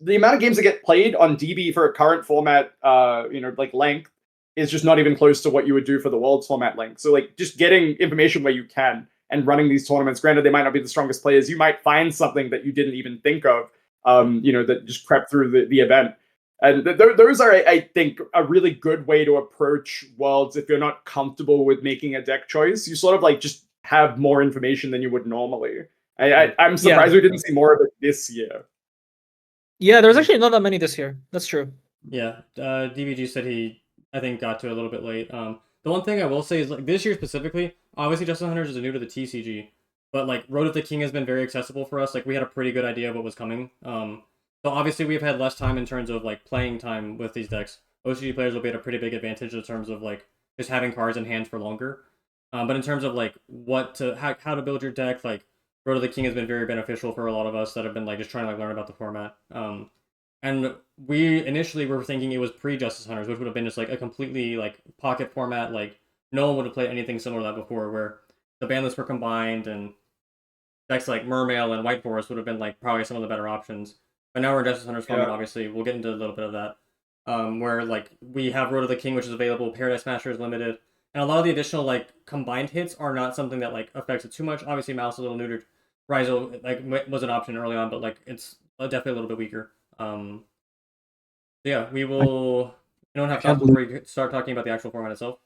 the amount of games that get played on DB for a current format, like length, is just not even close to what you would do for the world's format length. So like just getting information where you can and running these tournaments. Granted, they might not be the strongest players. You might find something that you didn't even think of, that just crept through the event. And those are, I think, a really good way to approach Worlds if you're not comfortable with making a deck choice. You sort of like just have more information than you would normally. I'm surprised we didn't see more of it this year. Yeah, there's actually not that many this year. That's true. Yeah, DVG said he, I think, got to it a little bit late. The one thing I will say is like this year specifically, obviously Justice Hunters is new to the TCG, but like Road of the King has been very accessible for us. Like we had a pretty good idea of what was coming. So obviously we've had less time in terms of like playing time with these decks. OCG players will be at a pretty big advantage in terms of like just having cards in hand for longer. But in terms of like how to build your deck, like Road of the King has been very beneficial for a lot of us that have been like just trying to like learn about the format. And we initially were thinking it was pre-Justice Hunters, which would have been just like a completely like pocket format. Like no one would have played anything similar to that before, where the ban lists were combined and decks like Mermail and White Forest would have been like probably some of the better options. But now we're in Justice Hunters format, obviously. We'll get into a little bit of that. Where like we have Road of the King, which is available, Paradise Smasher is limited, and a lot of the additional like combined hits are not something that like affects it too much. Obviously, Mouse is a little neutered. Ryzo like was an option early on, but like it's definitely a little bit weaker. Yeah, we will. You don't have thoughts before you start talking about the actual format itself.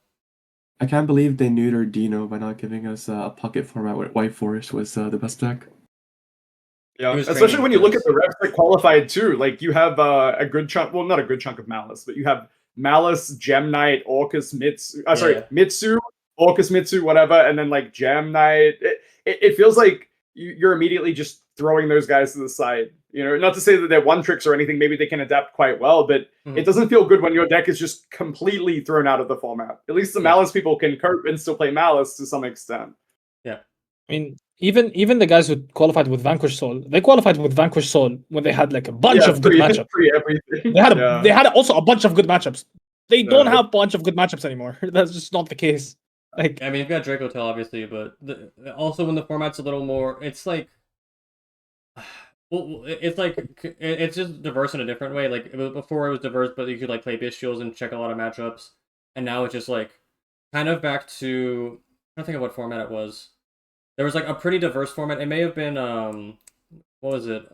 I can't believe they neutered Dino by not giving us a pocket format where White Forest was the best deck. Yeah, especially when you look at the reps that qualified too. Like you have a good chunk, well, not a good chunk of Malice, but you have Malice, Gem Knight, Orcus Mitsu, Mitsu, Orcus Mitsu, whatever, and then like Gem Knight. It feels like you're immediately just throwing those guys to the side. You know, not to say that they're one tricks or anything. Maybe they can adapt quite well, but it doesn't feel good when your deck is just completely thrown out of the format. At least the Malice people can cope and still play Malice to some extent. Yeah, I mean, even the guys who qualified with Vanquish Soul, they qualified with Vanquish Soul when they had like a bunch of good matchups. Everything. They had also a bunch of good matchups. They don't have a bunch of good matchups anymore. That's just not the case. Like, I mean, you've got Draco Tail, obviously, but also when the format's a little more, it's like, well, it's like it's just diverse in a different way. Like before, it was diverse, but you could like play Bestials and check a lot of matchups, and now it's just like kind of back to I don't think of what format it was. There was like a pretty diverse format. It may have been what was it?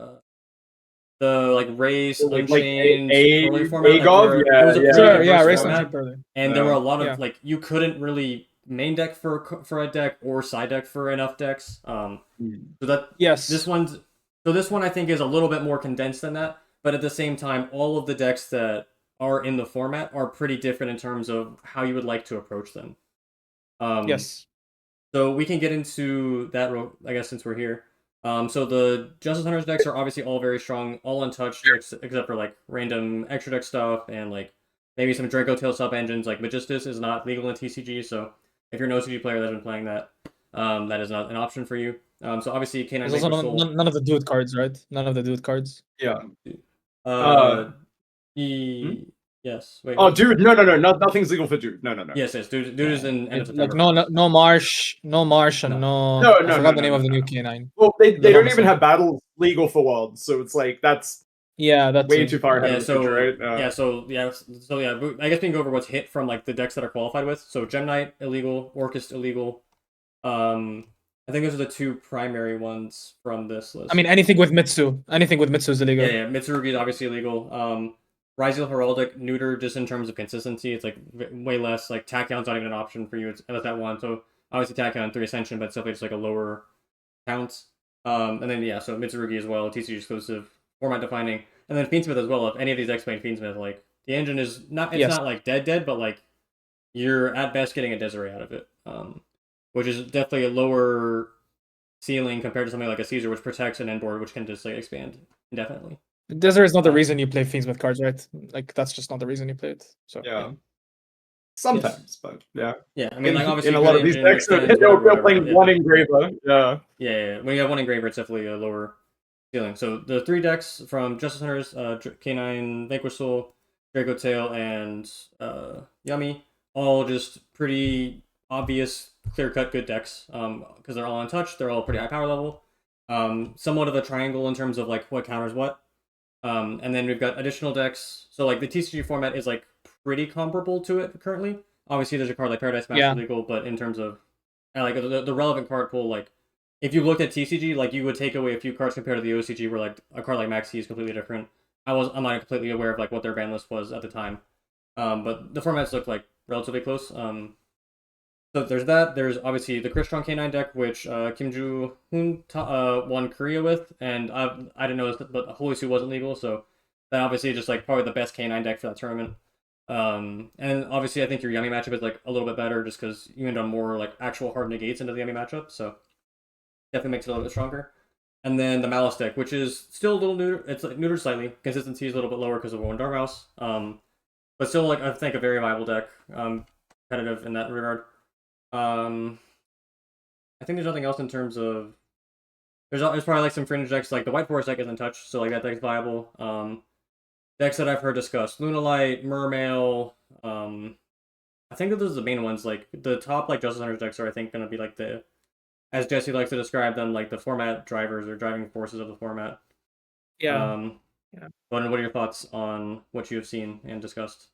The like Race Unchained early format. It was a pretty diverse format, and there were a lot of like you couldn't really main deck for a deck or side deck for enough decks. So that this one I think is a little bit more condensed than that, but at the same time, all of the decks that are in the format are pretty different in terms of how you would like to approach them. yes. So we can get into that, I guess, since we're here. So the Justice Hunters decks are obviously all very strong, all untouched, except for like random extra deck stuff and like maybe some Draco Tail sub engines. Like Magistus is not legal in TCG, so if you're an OCG player that's been playing that, that is not an option for you. So obviously Canine There's also none of the dude cards, right? None of the dude cards. Yeah. Yes. Wait. Oh, dude, no, nothing's legal for dude. No. Yes, dude is in end of Like September. no Marsh, and I forgot the name of the new Canine. Well, they don't even have battles legal for Worlds, so it's like that's way too far ahead of the future, right? So I guess we can go over what's hit from like the decks that are qualified with. So Gem Knight illegal, Orcus illegal. I think those are the two primary ones from this list. I mean, anything with Mitsu is illegal. Yeah, Mitsurugi is obviously illegal. Ryzel Heraldic, neuter just in terms of consistency. It's like way less. Like Tachyon not even an option for you. It's at one. So obviously Tachyon 3 Ascension, but it's definitely just like a lower count. And then so Mitsurugi as well, TCG exclusive, format defining, and then Fiendsmith as well. If any of these decks play Fiendsmith, like the engine is not, it's not like dead, but like you're at best getting a Desiree out of it. which is definitely a lower ceiling compared to something like a Caesar, which protects an end board, which can just like expand indefinitely. Desert is not the reason you play Fiends with cards, right? Like that's just not the reason you play it. So Yeah. Sometimes, but yeah. Yeah, I mean, like obviously in a lot of these decks, they're playing one engraver. Yeah. Yeah. When you have one engraver, it's definitely a lower ceiling. So the 3 decks from Justice Hunters, K9, Vanquish Soul, Draco Tail, and Yummy, all just pretty obvious, clear-cut good decks. Because they're all untouched, they're all pretty high power level. Somewhat of a triangle in terms of like what counters what. And then we've got additional decks. So like the TCG format is like pretty comparable to it currently. Obviously, there's a card like Paradise Master Legal, but in terms of like the relevant card pool, like if you looked at TCG, like you would take away a few cards compared to the OCG, where like a card like Maxi is completely different. I'm not completely aware of like what their ban list was at the time, but the formats look like relatively close. So there's that. There's obviously the Chris Strong K9 deck, which Kim Joo Hoon won Korea with, and I didn't know this, but Holy Suit wasn't legal, so that obviously just like probably the best K9 deck for that tournament. And obviously I think your Yummy matchup is like a little bit better just because you end on more like actual hard negates into the Yummy matchup, so definitely makes it a little bit stronger. And then the Malice deck, which is still a little neuter. It's like neutered slightly. Consistency is a little bit lower because of one Dormouse. But still like I think a very viable deck. Competitive in that regard. I think there's nothing else in terms of. There's probably like some fringe decks like the White Forest deck isn't touched, so like that deck's viable. Decks that I've heard discussed: Lunalight, Mermail. I think that those are the main ones. Like the top like Justice Hunters decks are I think gonna be like the, as Jesse likes to describe them, like the format drivers or driving forces of the format. yeah. What are your thoughts on what you have seen and discussed?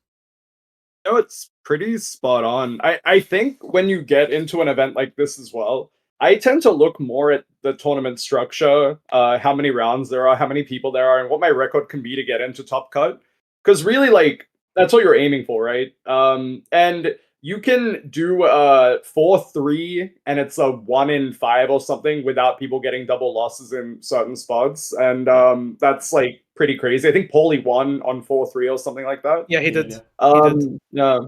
No, it's pretty spot on. I think when you get into an event like this as well, I tend to look more at the tournament structure, how many rounds there are, how many people there are, and what my record can be to get into Top Cut. Because really, like, that's what you're aiming for, right? And you can do 4-3, and it's a 1 in 5 or something without people getting double losses in certain spots, and that's like pretty crazy. I think Paulie won on 4-3 or something like that. Yeah, he did. Yeah.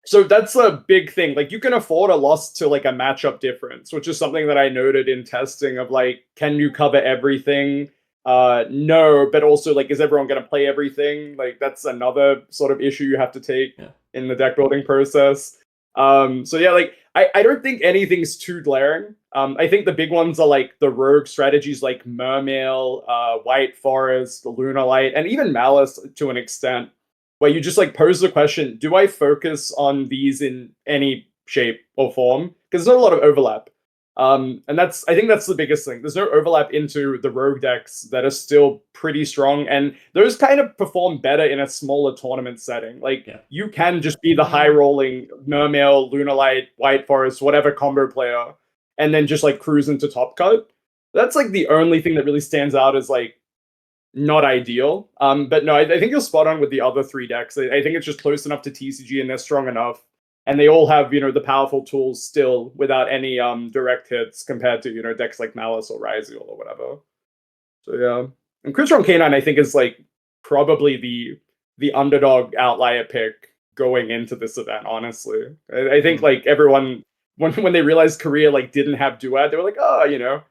So that's a big thing. Like you can afford a loss to like a matchup difference, which is something that I noted in testing of like, can you cover everything? No, but also like, is everyone going to play everything? Like that's another sort of issue you have to take in the deck building process. So yeah, like I don't think anything's too glaring. I think the big ones are like the rogue strategies like Mermail, White Forest, Lunalight, and even Malice to an extent, where you just like pose the question, do I focus on these in any shape or form? Because there's not a lot of overlap. And I think that's the biggest thing. There's no overlap into the rogue decks that are still pretty strong, and those kind of perform better in a smaller tournament setting. Like you can just be the high rolling Mermail, Lunalight, White Forest, whatever combo player, and then just like cruise into Top Cut. That's like the only thing that really stands out as like not ideal. But no, I think you're spot on with the other 3 decks. I think it's just close enough to TCG and they're strong enough. And they all have, the powerful tools still without any direct hits compared to, decks like Malice or Ryziel or whatever. So yeah. And Chris Ron K9 I think is like probably the underdog outlier pick going into this event, honestly. I think like everyone when they realized Korea like didn't have Duet, they were like, oh,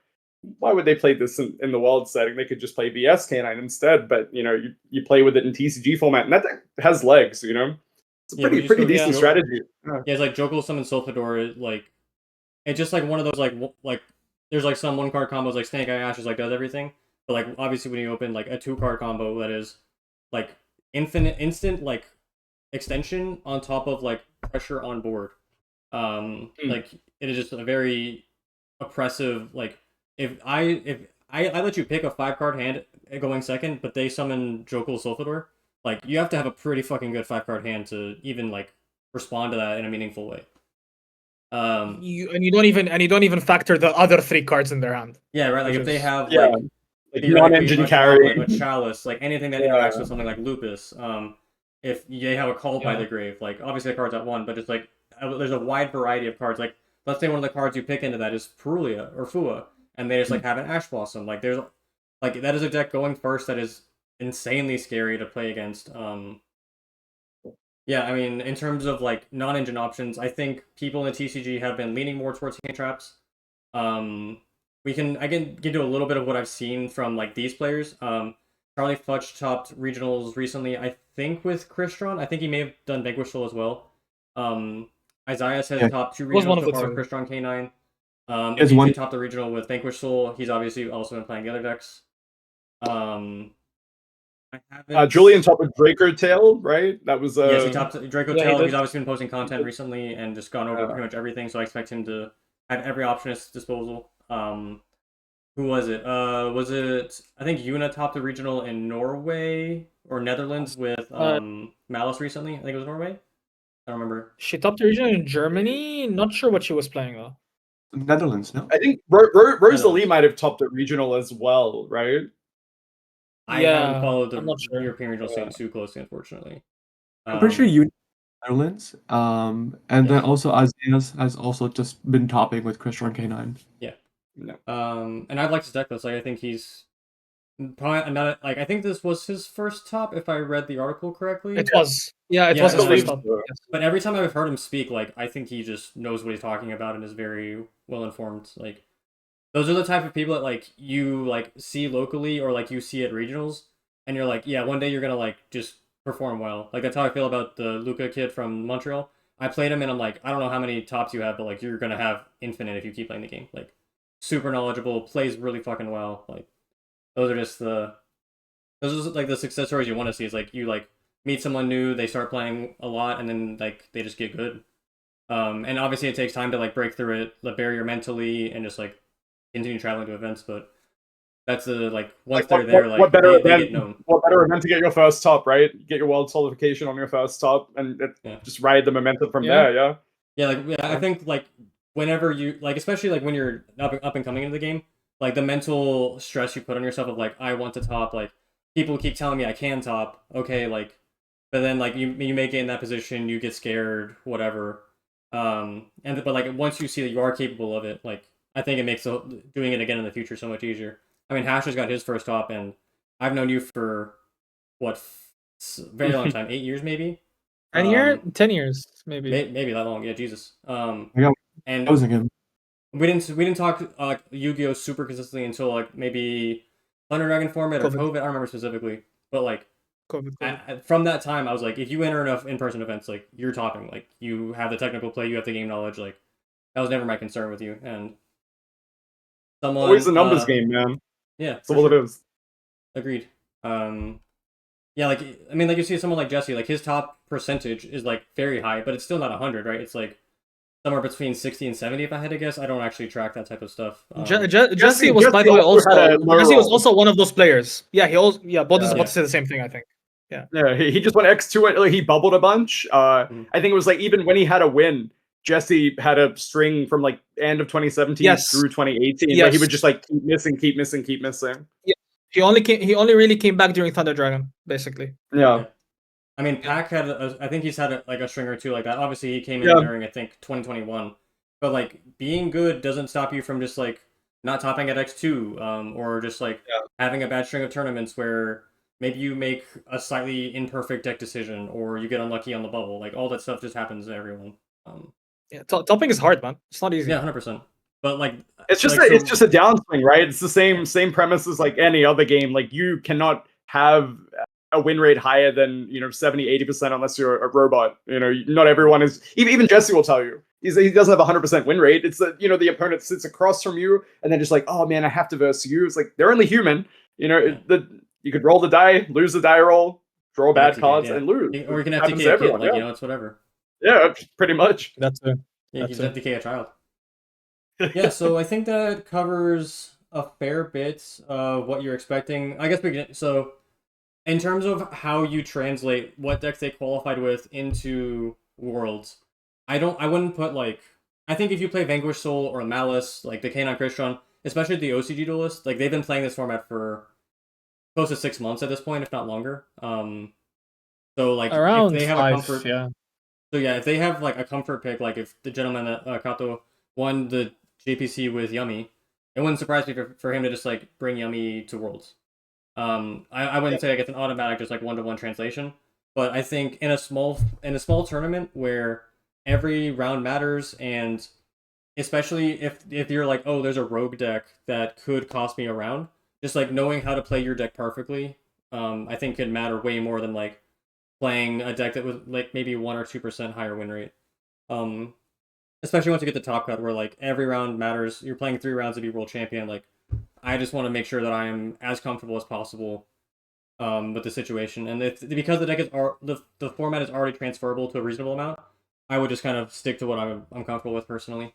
why would they play this in the world setting? They could just play VS K9 instead, but you play with it in TCG format, and that has legs. It's a pretty decent strategy. Yeah, it's like Jokul summon Sulfador. Like it's just like one of those like there's like some 1-card combos like Snake Eye Ashes like does everything, but like obviously when you open like a 2-card combo that is like instant like extension on top of like pressure on board, like it is just a very oppressive like. If I let you pick a 5-card hand going second, but they summon Jokul Sulfador, like you have to have a pretty fucking good 5-card hand to even like respond to that in a meaningful way. You don't even factor the other 3 cards in their hand. Yeah, right. Like if they have like non-engine carry, a Chalice, like anything that interacts with something like Lupus. If they have a Call by the Grave, like obviously the card's at 1, but just like there's a wide variety of cards. Like let's say one of the cards you pick into that is Perulia or Fua. And they just like have an Ash Blossom. Like there's like that is a deck going first that is insanely scary to play against. Yeah, I mean, in terms of like non-engine options, I think people in the TCG have been leaning more towards hand traps. Um, I can get into a little bit of what I've seen from like these players. Charlie Futch topped regionals recently, I think with Crystron. I think he may have done Vanquish Soul as well. Isaiah has Yeah, topped 2 Was one regionals of so the far with two. Crystron K9. he has AJ one. topped the regional with Vanquish Soul. He's obviously also been playing the other decks. Um, I haven't. Julian top of Draco Tail, right? That was Yes, he topped Draco Yeah, he Tail. did. He's obviously been posting content recently and just gone over Yeah. pretty much everything. So I expect him to have every option at his disposal. Who was it? Was it? I think Yuna topped the regional in Norway or Netherlands with Malice recently. I think it was Norway. I don't remember. She topped the region in Germany. Not sure what she was playing though. Netherlands, no? I think Rosalie Netherlands. might have topped the regional as well, right? I haven't Yeah, followed I'm the not sure. European regional Yeah. scene too closely, unfortunately. I'm pretty sure you Netherlands. And then Yes. also Isaiah has also just been topping with Crystron K9. Yeah. No. And I'd like to deck this. Like, I think he's probably not like I think this was his first top if I read the article correctly. It was. Yeah, it Yeah, was his I first believe top. so. Yes. But every time I've heard him speak, like I think he just knows what he's talking about and is very well informed. Like those are the type of people that like you like see locally or like you see at regionals, and you're like, yeah, one day you're gonna like just perform well. Like that's how I feel about the Luca kid from Montreal. I played him and I'm like, I don't know how many tops you have, but like you're gonna have infinite if you keep playing the game. Like super knowledgeable, plays really fucking well. Like those are just the those are like the success stories you want to see. Is like you like meet someone new, they start playing a lot, and then like they just get good. And obviously it takes time to like break through it, the barrier mentally, and just like continue traveling to events. But that's the like once Like, they're there, what like better they event? get known. What better event to get your first top, right? Get your world qualification on your first top, and Yeah, just ride the momentum from Yeah. there. Yeah. yeah, like yeah, I Yeah. think like whenever you like, especially like when you're up and coming into the game, like the mental stress you put on yourself of like I want to top, like people keep telling me I can top, okay, like, but then like you may get in that position, you get scared, whatever. But like once you see that you are capable of it, like I think it makes doing it again in the future so much easier. I mean, Hash has got his first top, and I've known you for what very long time, 8 years maybe. 10 years, maybe. Maybe that long. Yeah, Jesus. Yeah, And that was a good. we didn't talk like Yu-Gi-Oh super consistently until like maybe Thunder Dragon format or COVID. COVID. I don't remember specifically, but like COVID. from that time, I was like, if you enter enough in-person events, like you're topping. Like you have the technical play, you have the game knowledge. Like that was never my concern with you. And someone Always a numbers game, man. Yeah, That's for all sure. it is. Agreed. Yeah, like I mean, like you see someone like Jesse, like his top percentage is like very high, but it's still not 100, right? It's like somewhere between 60 and 70, if I had to guess. I don't actually track that type of stuff. Jesse was, by the way, also had a low Jesse was roll. also one of those players. Yeah, he also Bod is Yeah. about to say the same thing, I think. Yeah, he just went X2. Like, he bubbled a bunch. I think it was like even when he had a win, Jesse had a string from like end of 2017 Yes. through 2018 where he Yes. would just like keep missing. He only really came back during Thunder Dragon, basically. Yeah. I mean, Pac had, I think he's had like a string or two like that. Obviously, he came in Yeah. during, I think, 2021. But like being good doesn't stop you from just like not topping at X2, or just like having a bad string of tournaments where maybe you make a slightly imperfect deck decision or you get unlucky on the bubble. Like all that stuff just happens to everyone. Yeah, topping is hard, man. It's not easy. Yeah, 100%. But like It's just like, it's just a downswing, right? It's the same premise as like any other game. Like you cannot have a win rate higher than 70-80% unless you're a robot. Not everyone is. Even Jesse will tell you he doesn't have a 100% win rate. It's that the opponent sits across from you and then just like, oh man, I have to verse you. It's like they're only human. You could roll the die, lose the die roll, draw bad cards, and lose. Or you can Happens FTK to a kid, everyone, like yeah. it's whatever. Yeah, pretty much. That's it. Yeah, you can That's FTK a child. Yeah, so I think that covers a fair bit of what you're expecting. I guess we can. So, in terms of how you translate what decks they qualified with into Worlds, I wouldn't put like. I think if you play Vanquish Soul or Malice, like the K9 Crystron, especially the OCG duelist, like they've been playing this format for close to 6 months at this point, if not longer. So like around if they have 5, a comfort, yeah. So yeah, if they have like a comfort pick, like if the gentleman that Kato won the JPC with Yummy, it wouldn't surprise me for him to just like bring Yummy to Worlds. I wouldn't say like it's an automatic just like 1-to-1 translation, But I think in a small tournament where every round matters, and especially if you're like, oh, there's a rogue deck that could cost me a round, just like knowing how to play your deck perfectly, I think could matter way more than like playing a deck that was like maybe 1 or 2% higher win rate. Especially once you get the top cut where like every round matters. You're playing 3 rounds to be world champion. Like I just want to make sure that I am as comfortable as possible with the situation. And because the deck is the format is already transferable to a reasonable amount, I would just kind of stick to what I'm comfortable with personally.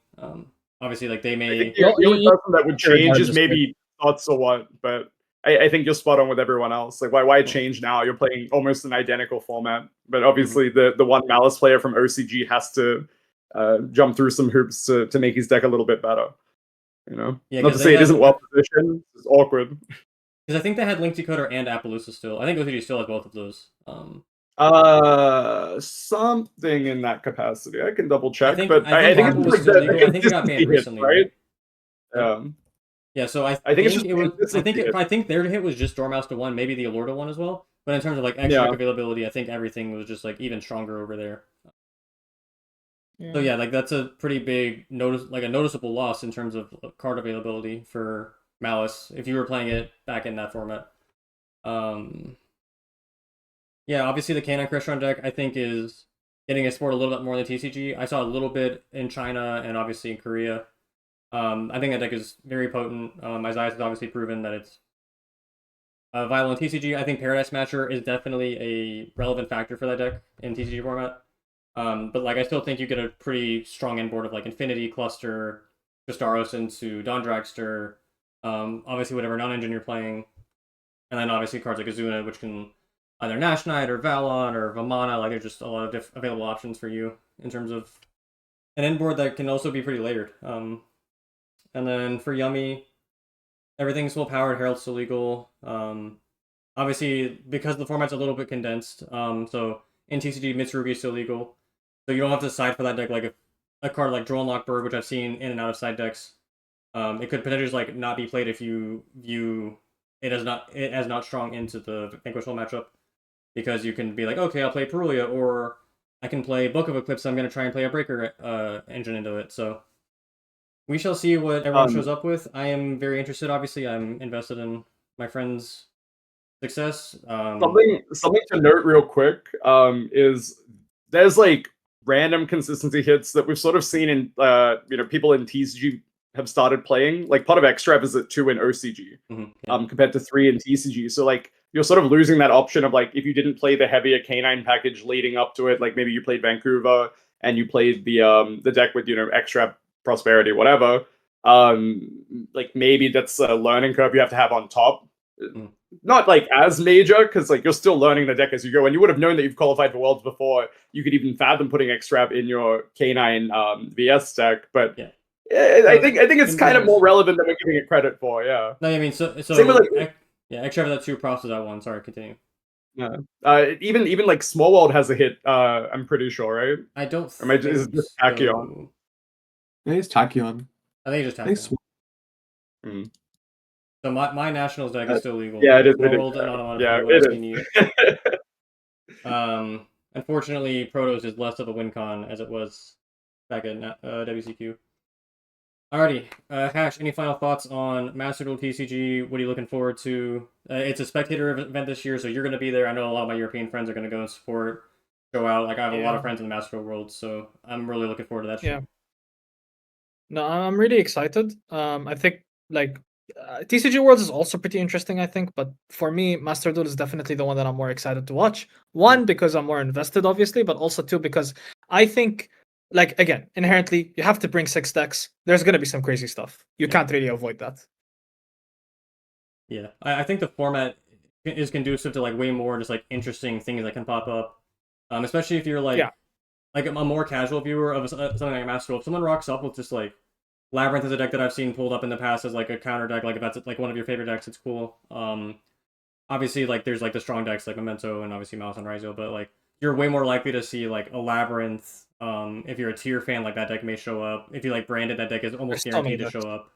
Obviously, like they I may. think the only person that would change is maybe thoughts or what, but I think you're spot on with everyone else. Like, why change now? You're playing almost an identical format, but obviously the one Malice player from OCG has to jump through some hoops to make his deck a little bit better. You know, Yeah, not to say it isn't well positioned. It's awkward. Because I think they had Link Decoder and Appaloosa still. I think OCG still has both of those. Something in that capacity. I can double check, I think but I think Apple was still legal. I think it got banned recently, right? Yeah, so I think it's just it was. I think their hit was just Dormouse to 1, maybe the Allure to 1 as well. But in terms of like extra deck availability, I think everything was just like even stronger over there. Yeah. So yeah, like that's a pretty big noticeable loss in terms of card availability for Malice if you were playing it back in that format. Yeah, obviously the Canine Crestron deck I think is getting explored a little bit more in the TCG. I saw a little bit in China and obviously in Korea. I think that deck is very potent. Isaiah has obviously proven that it's viable in TCG. I think Paradise Smasher is definitely a relevant factor for that deck in TCG format. But like I still think you get a pretty strong end board of like Infinity, Cluster, Gustaros into Dawn Dragster, obviously whatever non-engine you're playing, and then obviously cards like Azuna, which can either Nash Knight or Valon or Vamana. Like there's just a lot of available options for you in terms of an end board that can also be pretty layered. And then for Yummy, everything's full powered. Herald's still legal. Obviously because the format's a little bit condensed. So in TCG, Mitsurugi is still legal. So you don't have to side for that deck like a card like Drone Lock Bird, which I've seen in and out of side decks. It could potentially like not be played if you view it as not strong into the Vanquish World matchup, because you can be like, okay, I'll play Perulia, or I can play Book of Eclipse. So I'm gonna try and play a Breaker engine into it. So we shall see what everyone shows up with. I am very interested. Obviously, I'm invested in my friend's success. Something to note real quick is there's like random consistency hits that we've sort of seen in people in TCG have started playing. Like Pot of Extrav is at 2 in OCG, compared to 3 in TCG. So like you're sort of losing that option of like if you didn't play the heavier canine package leading up to it, like maybe you played Vancouver and you played the deck with Extrav, Prosperity, whatever. Like maybe that's a learning curve you have to have on top. Not like as major, because like you're still learning the deck as you go, and you would have known that you've qualified for Worlds before you could even fathom putting Extrav in your Canine VS deck. But I think it's kind of more relevant than we're giving it credit for. Yeah. No, I mean so same with like Extrav that 2, Props to that 1. Sorry, continue. Yeah. Even like Small World has a hit. I'm pretty sure, right? I don't. Or is it just Tachyon? I think it's Tachyon. I think it's just Tachyon. So my Nationals deck is still legal. Yeah, it is. World and not it is. Unfortunately, Protos is less of a win con as it was back in WCQ. Alrighty, Hash, any final thoughts on Master Duel TCG? What are you looking forward to? It's a spectator event this year, so you're going to be there. I know a lot of my European friends are going to go and support, show out. Like I have a lot of friends in the Master Duel world, so I'm really looking forward to that. Yeah. No, I'm really excited. I think like TCG Worlds is also pretty interesting, I think, but for me, Master Duel is definitely the one that I'm more excited to watch. One, because I'm more invested, obviously, but also two, because I think, like, again, inherently, you have to bring 6 decks. There's going to be some crazy stuff. You can't really avoid that. Yeah, I think the format is conducive to, like, way more just, like, interesting things that can pop up. Especially if you're, like a more casual viewer of something like Master Duel. If someone rocks up with just, like, Labyrinth is a deck that I've seen pulled up in the past as like a counter deck. Like if that's like one of your favorite decks, it's cool. Obviously like there's like the strong decks like Memento and obviously Mouse and Rizio, but like you're way more likely to see like a Labyrinth. If you're a tier fan, like that deck may show up. If you like Branded, that deck is almost guaranteed to show up.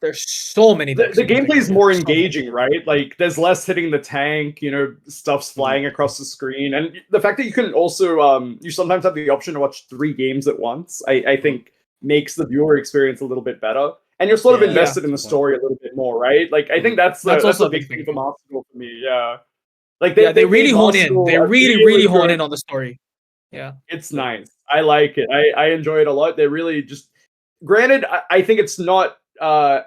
There's so many decks. The in this gameplay is game. more So many. engaging, right? Like there's less hitting the tank, stuff's flying across the screen, and the fact that you can also you sometimes have the option to watch 3 games at once, I think makes the viewer experience a little bit better, and you're sort of Yeah. invested in the story a little bit more, right? Like I think that's also a a big big thing thing. for Master Duel for me. Yeah, like Yeah, they really made hone Master in. Duel They a really hone good- in on the story. Yeah. It's nice. I like it. I enjoy it a lot. They really just. Granted, I think it's not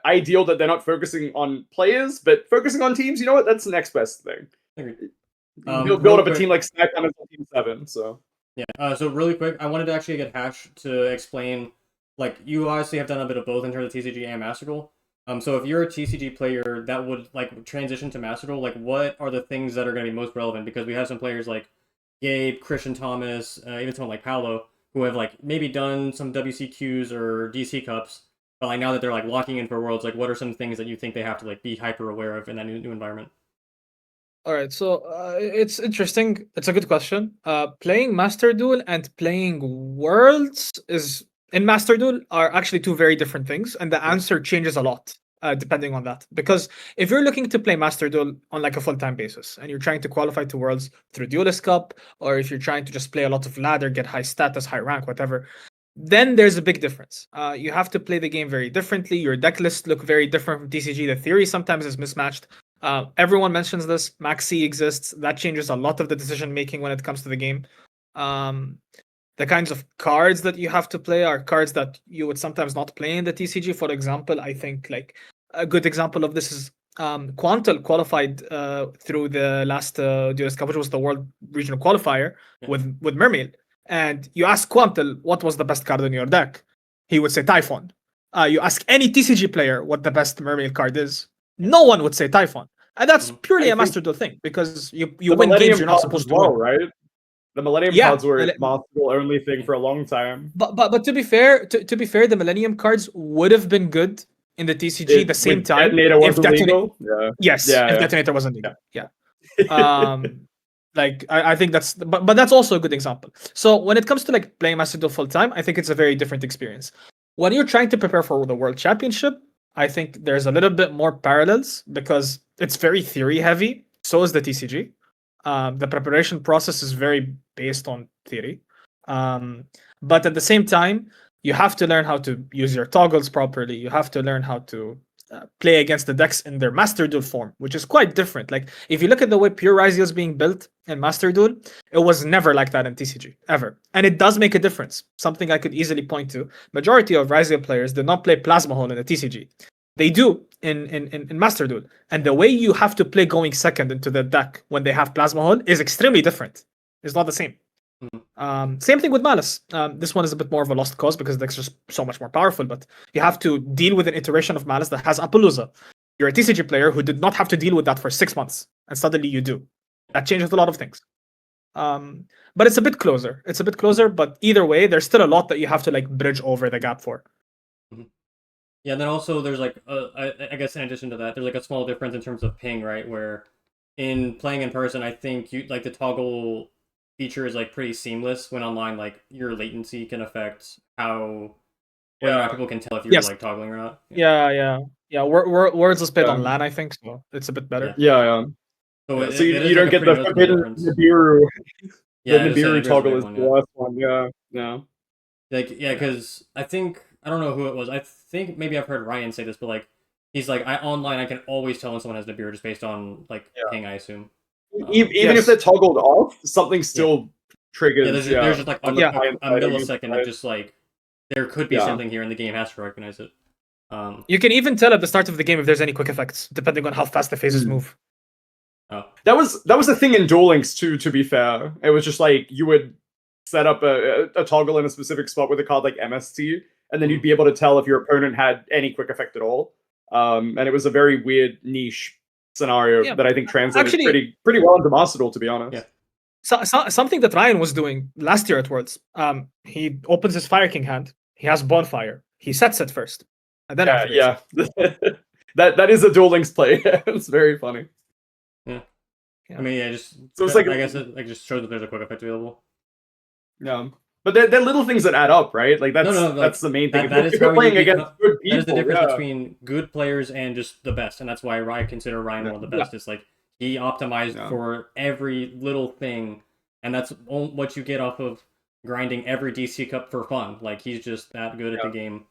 ideal that they're not focusing on players, but focusing on teams. You know what? That's the next best thing. Agreed. Build real up a quick- team like Snackdown as Team 7. So Yeah. So really quick, I wanted to actually get Hash to explain. Like, you obviously have done a bit of both in terms of TCG and Master Duel. So if you're a TCG player that would like transition to Master Duel, like what are the things that are going to be most relevant? Because we have some players like Gabe, Christian Thomas, even someone like Paolo, who have like maybe done some WCQs or DC Cups, but like now that they're like locking in for Worlds, like what are some things that you think they have to like be hyper aware of in that new environment? All right, so it's interesting. It's a good question. Playing Master Duel and playing Worlds is in Master Duel are actually 2 very different things, and the answer changes a lot depending on that. Because if you're looking to play Master Duel on like a full-time basis, and you're trying to qualify to Worlds through Duelist Cup, or if you're trying to just play a lot of ladder, get high status, high rank, whatever, then there's a big difference. You have to play the game very differently. Your deck lists look very different from TCG. The theory sometimes is mismatched. Everyone mentions this. Maxi exists. That changes a lot of the decision making when it comes to the game. The kinds of cards that you have to play are cards that you would sometimes not play in the TCG. For example, I think like a good example of this is Quantal qualified through the last Duelist Cup, which was the World Regional Qualifier with Mermaid. And you ask Quantal what was the best card in your deck, he would say Typhon. You ask any TCG player what the best Mermaid card is, no one would say Typhon. And that's purely a Master Duel thing, because you win games you're not supposed to win. right? The Millennium cards were a Master Duel only thing for a long time. But to be fair, the Millennium cards would have been good in the TCG the same time Detonator if legal. Yes, if Detonator wasn't legal. Yeah. Like I think that's, but that's also a good example. So when it comes to like playing Master Duel full time, I think it's a very different experience. When you're trying to prepare for the World Championship, I think there's a little bit more parallels because it's very theory heavy. So is the TCG. The preparation process is very based on theory. But at the same time, you have to learn how to use your toggles properly. You have to learn how to play against the decks in their Master Duel form, which is quite different. Like, if you look at the way Pure Ryzia is being built in Master Duel, it was never like that in TCG, ever. And it does make a difference. Something I could easily point to. Majority of Ryzia players did not play Plasma Hole in the TCG. They do in Master Duel. And the way you have to play going second into the deck when they have Plasma Hole is extremely different. It's not the same. Same thing with Malice. This one is a bit more of a lost cause because the deck's just so much more powerful, but you have to deal with an iteration of Malice that has Appaloosa. You're a TCG player who did not have to deal with that for 6 months, and suddenly you do. That changes a lot of things. But it's a bit closer. But either way, there's still a lot that you have to like bridge over the gap for. Yeah, and then also there's like, I guess in addition to that, there's like a small difference in terms of ping, right? Where in playing in person, I think you like the toggle feature is like pretty seamless. When online, like your latency can affect how whether or not people can tell if you're like toggling or not. Yeah. Words is played on LAN, I think, so it's a bit better. Yeah. So you don't get the forbidden Nibiru. Yeah, the Nibiru toggle is the last one. Yeah. Like, yeah, because I think, I don't know who it was. I think maybe I've heard Ryan say this, but like, he's like, online I can always tell when someone has Nibiru just based on like ping, I assume. Even if they're toggled off, something still triggers. Yeah, there's just like a millisecond of just like, there could be something here and the game has to recognize it. You can even tell at the start of the game if there's any quick effects, depending on how fast the phases move. Oh. That was the thing in Duel Links too, to be fair. It was just like you would set up a toggle in a specific spot with a card like MST, and then you'd be able to tell if your opponent had any quick effect at all. And it was a very weird niche scenario that I think translated pretty well into Master Duel, to be honest. Yeah. So, something that Ryan was doing last year at Worlds, he opens his Fire King hand, he has Bonfire, he sets it first, and then that is a Duel Links play. It's very funny. Yeah. I mean, just so it's like, I guess it like just shows that there's a quick effect available. Yeah. But they're little things that add up, right? Like that's the main thing. That is if you're how playing you against good people, that is the difference yeah. between good players and just the best, and that's why I consider Ryan one of the best. It's like he optimized for every little thing, and that's what you get off of grinding every DC Cup for fun. Like he's just that good at the game.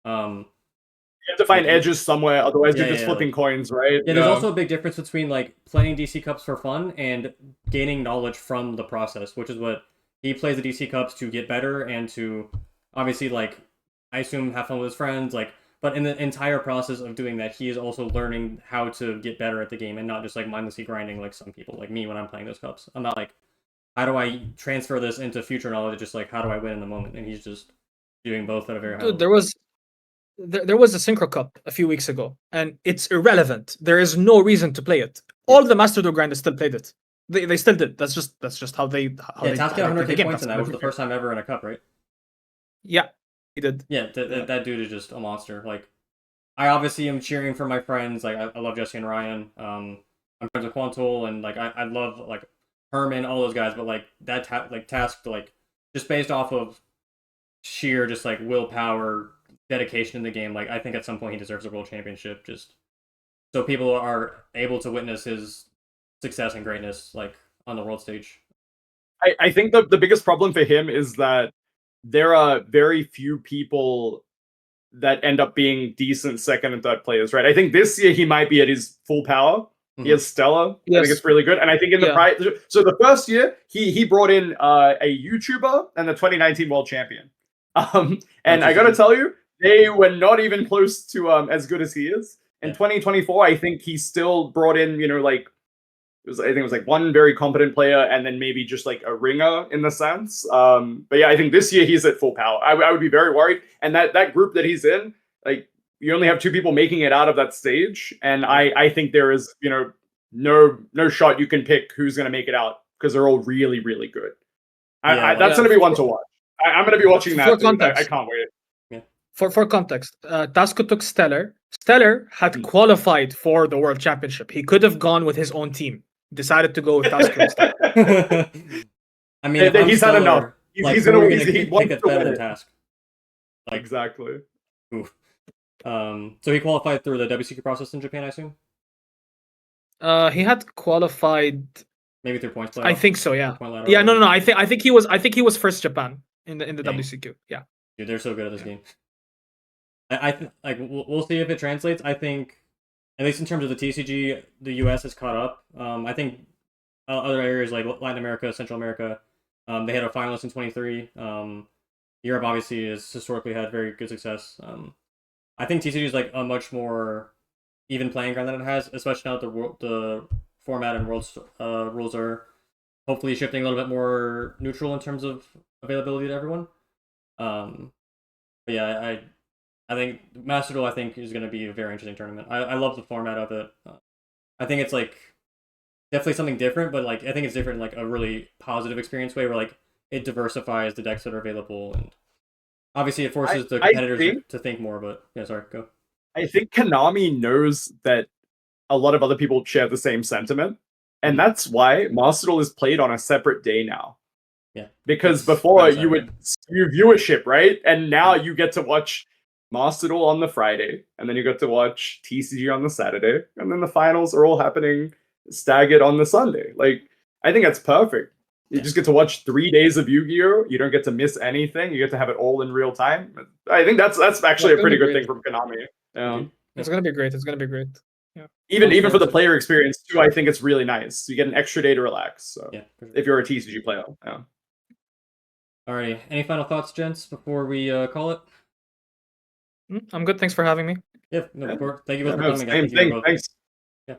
You have to find edges somewhere, otherwise you're just flipping coins, right? Yeah, there's also a big difference between like playing DC Cups for fun and gaining knowledge from the process, which is what he plays the DC Cups to get better and to obviously like I assume have fun with his friends, like but in the entire process of doing that, he is also learning how to get better at the game and not just like mindlessly grinding like some people like me when I'm playing those cups. I'm not like how do I transfer this into future knowledge, just like how do I win in the moment, and he's just doing both at a very high level. There was a Synchro Cup a few weeks ago, and it's irrelevant. There is no reason to play it. All the Master Duel grinders still played it. They still did. That's just how they. Task got 100k points in that. Was the first time ever in a cup, right? Yeah, he did. Yeah, that dude is just a monster. Like, I obviously am cheering for my friends. Like, I love Jesse and Ryan. I'm friends with Quantul, and like I love like Herman, all those guys. But like that task, like just based off of sheer just like willpower, dedication in the game, like I think at some point he deserves a world championship, just so people are able to witness his success and greatness like on the world stage. I think the biggest problem for him is that there are very few people that end up being decent second and third players, right? I think this year he might be at his full power. He has Stella. I think it's really good. And I think in the so the first year he brought in a YouTuber and the 2019 world champion. And I gotta tell you, they were not even close to as good as he is. In 2024, I think he still brought in, like I think it was like one very competent player and then maybe just like a ringer in the sense. But yeah, I think this year he's at full power. I would be very worried. And that group that he's in, like you only have 2 people making it out of that stage. And I think there is, no shot you can pick who's going to make it out because they're all really, really good. That's going to be one to watch. I'm going to be watching that. I can't wait. For context, Tasco took Stellar. Stellar had qualified for the World Championship. He could have gone with his own team. Decided to go with Tasco instead. I mean, he's had enough. He's going to think it's better than Task. Like, exactly. Oof. So he qualified through the WCQ process in Japan, I assume? He had qualified maybe through points. I think so, yeah. Yeah, no. I think he was first Japan in the WCQ. Yeah. Dude, they're so good at this game. I like we'll see if it translates. I think at least in terms of the TCG, the US has caught up. I think other areas like Latin America, Central America, they had a finalist in 23. Europe obviously has historically had very good success. I think TCG is like a much more even playing ground than it has, especially now that the format and rules are hopefully shifting a little bit more neutral in terms of availability to everyone. But yeah, I think Master Duel is going to be a very interesting tournament. I love the format of it. I think it's like definitely something different, but like I think it's different in like a really positive experience way where like it diversifies the decks that are available, and obviously it forces the competitors to think more. But yeah, sorry, go. I think Konami knows that a lot of other people share the same sentiment, and that's why Master Duel is played on a separate day now. Yeah, because before you would skew viewership, right? And now you get to watch Master Duel on the Friday, and then you get to watch TCG on the Saturday, and then the finals are all happening staggered on the Sunday. Like, I think that's perfect. You just get to watch 3 days of Yu-Gi-Oh! You don't get to miss anything. You get to have it all in real time. I think that's actually a pretty good thing from Konami. It's gonna be great. It's gonna be great. Yeah. Even for the player experience too, I think it's really nice. You get an extra day to relax. So if you're a TCG player, Alrighty. Any final thoughts, gents, before we call it? I'm good. Thanks for having me. Yeah, no, thank you both for coming. Thanks. Yeah.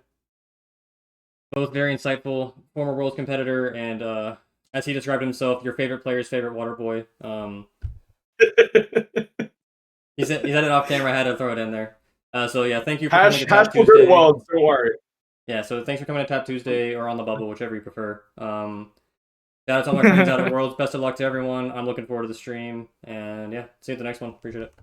Both very insightful, former Worlds competitor, and as he described himself, your favorite player's favorite water boy. He said it off camera. I had to throw it in there. So yeah, thank you for coming to Tap Tuesday. Don't worry. Yeah, so thanks for coming to Tap Tuesday or on the bubble, whichever you prefer. Shout out to all my friends out at Worlds. Best of luck to everyone. I'm looking forward to the stream. And yeah, see you at the next one. Appreciate it.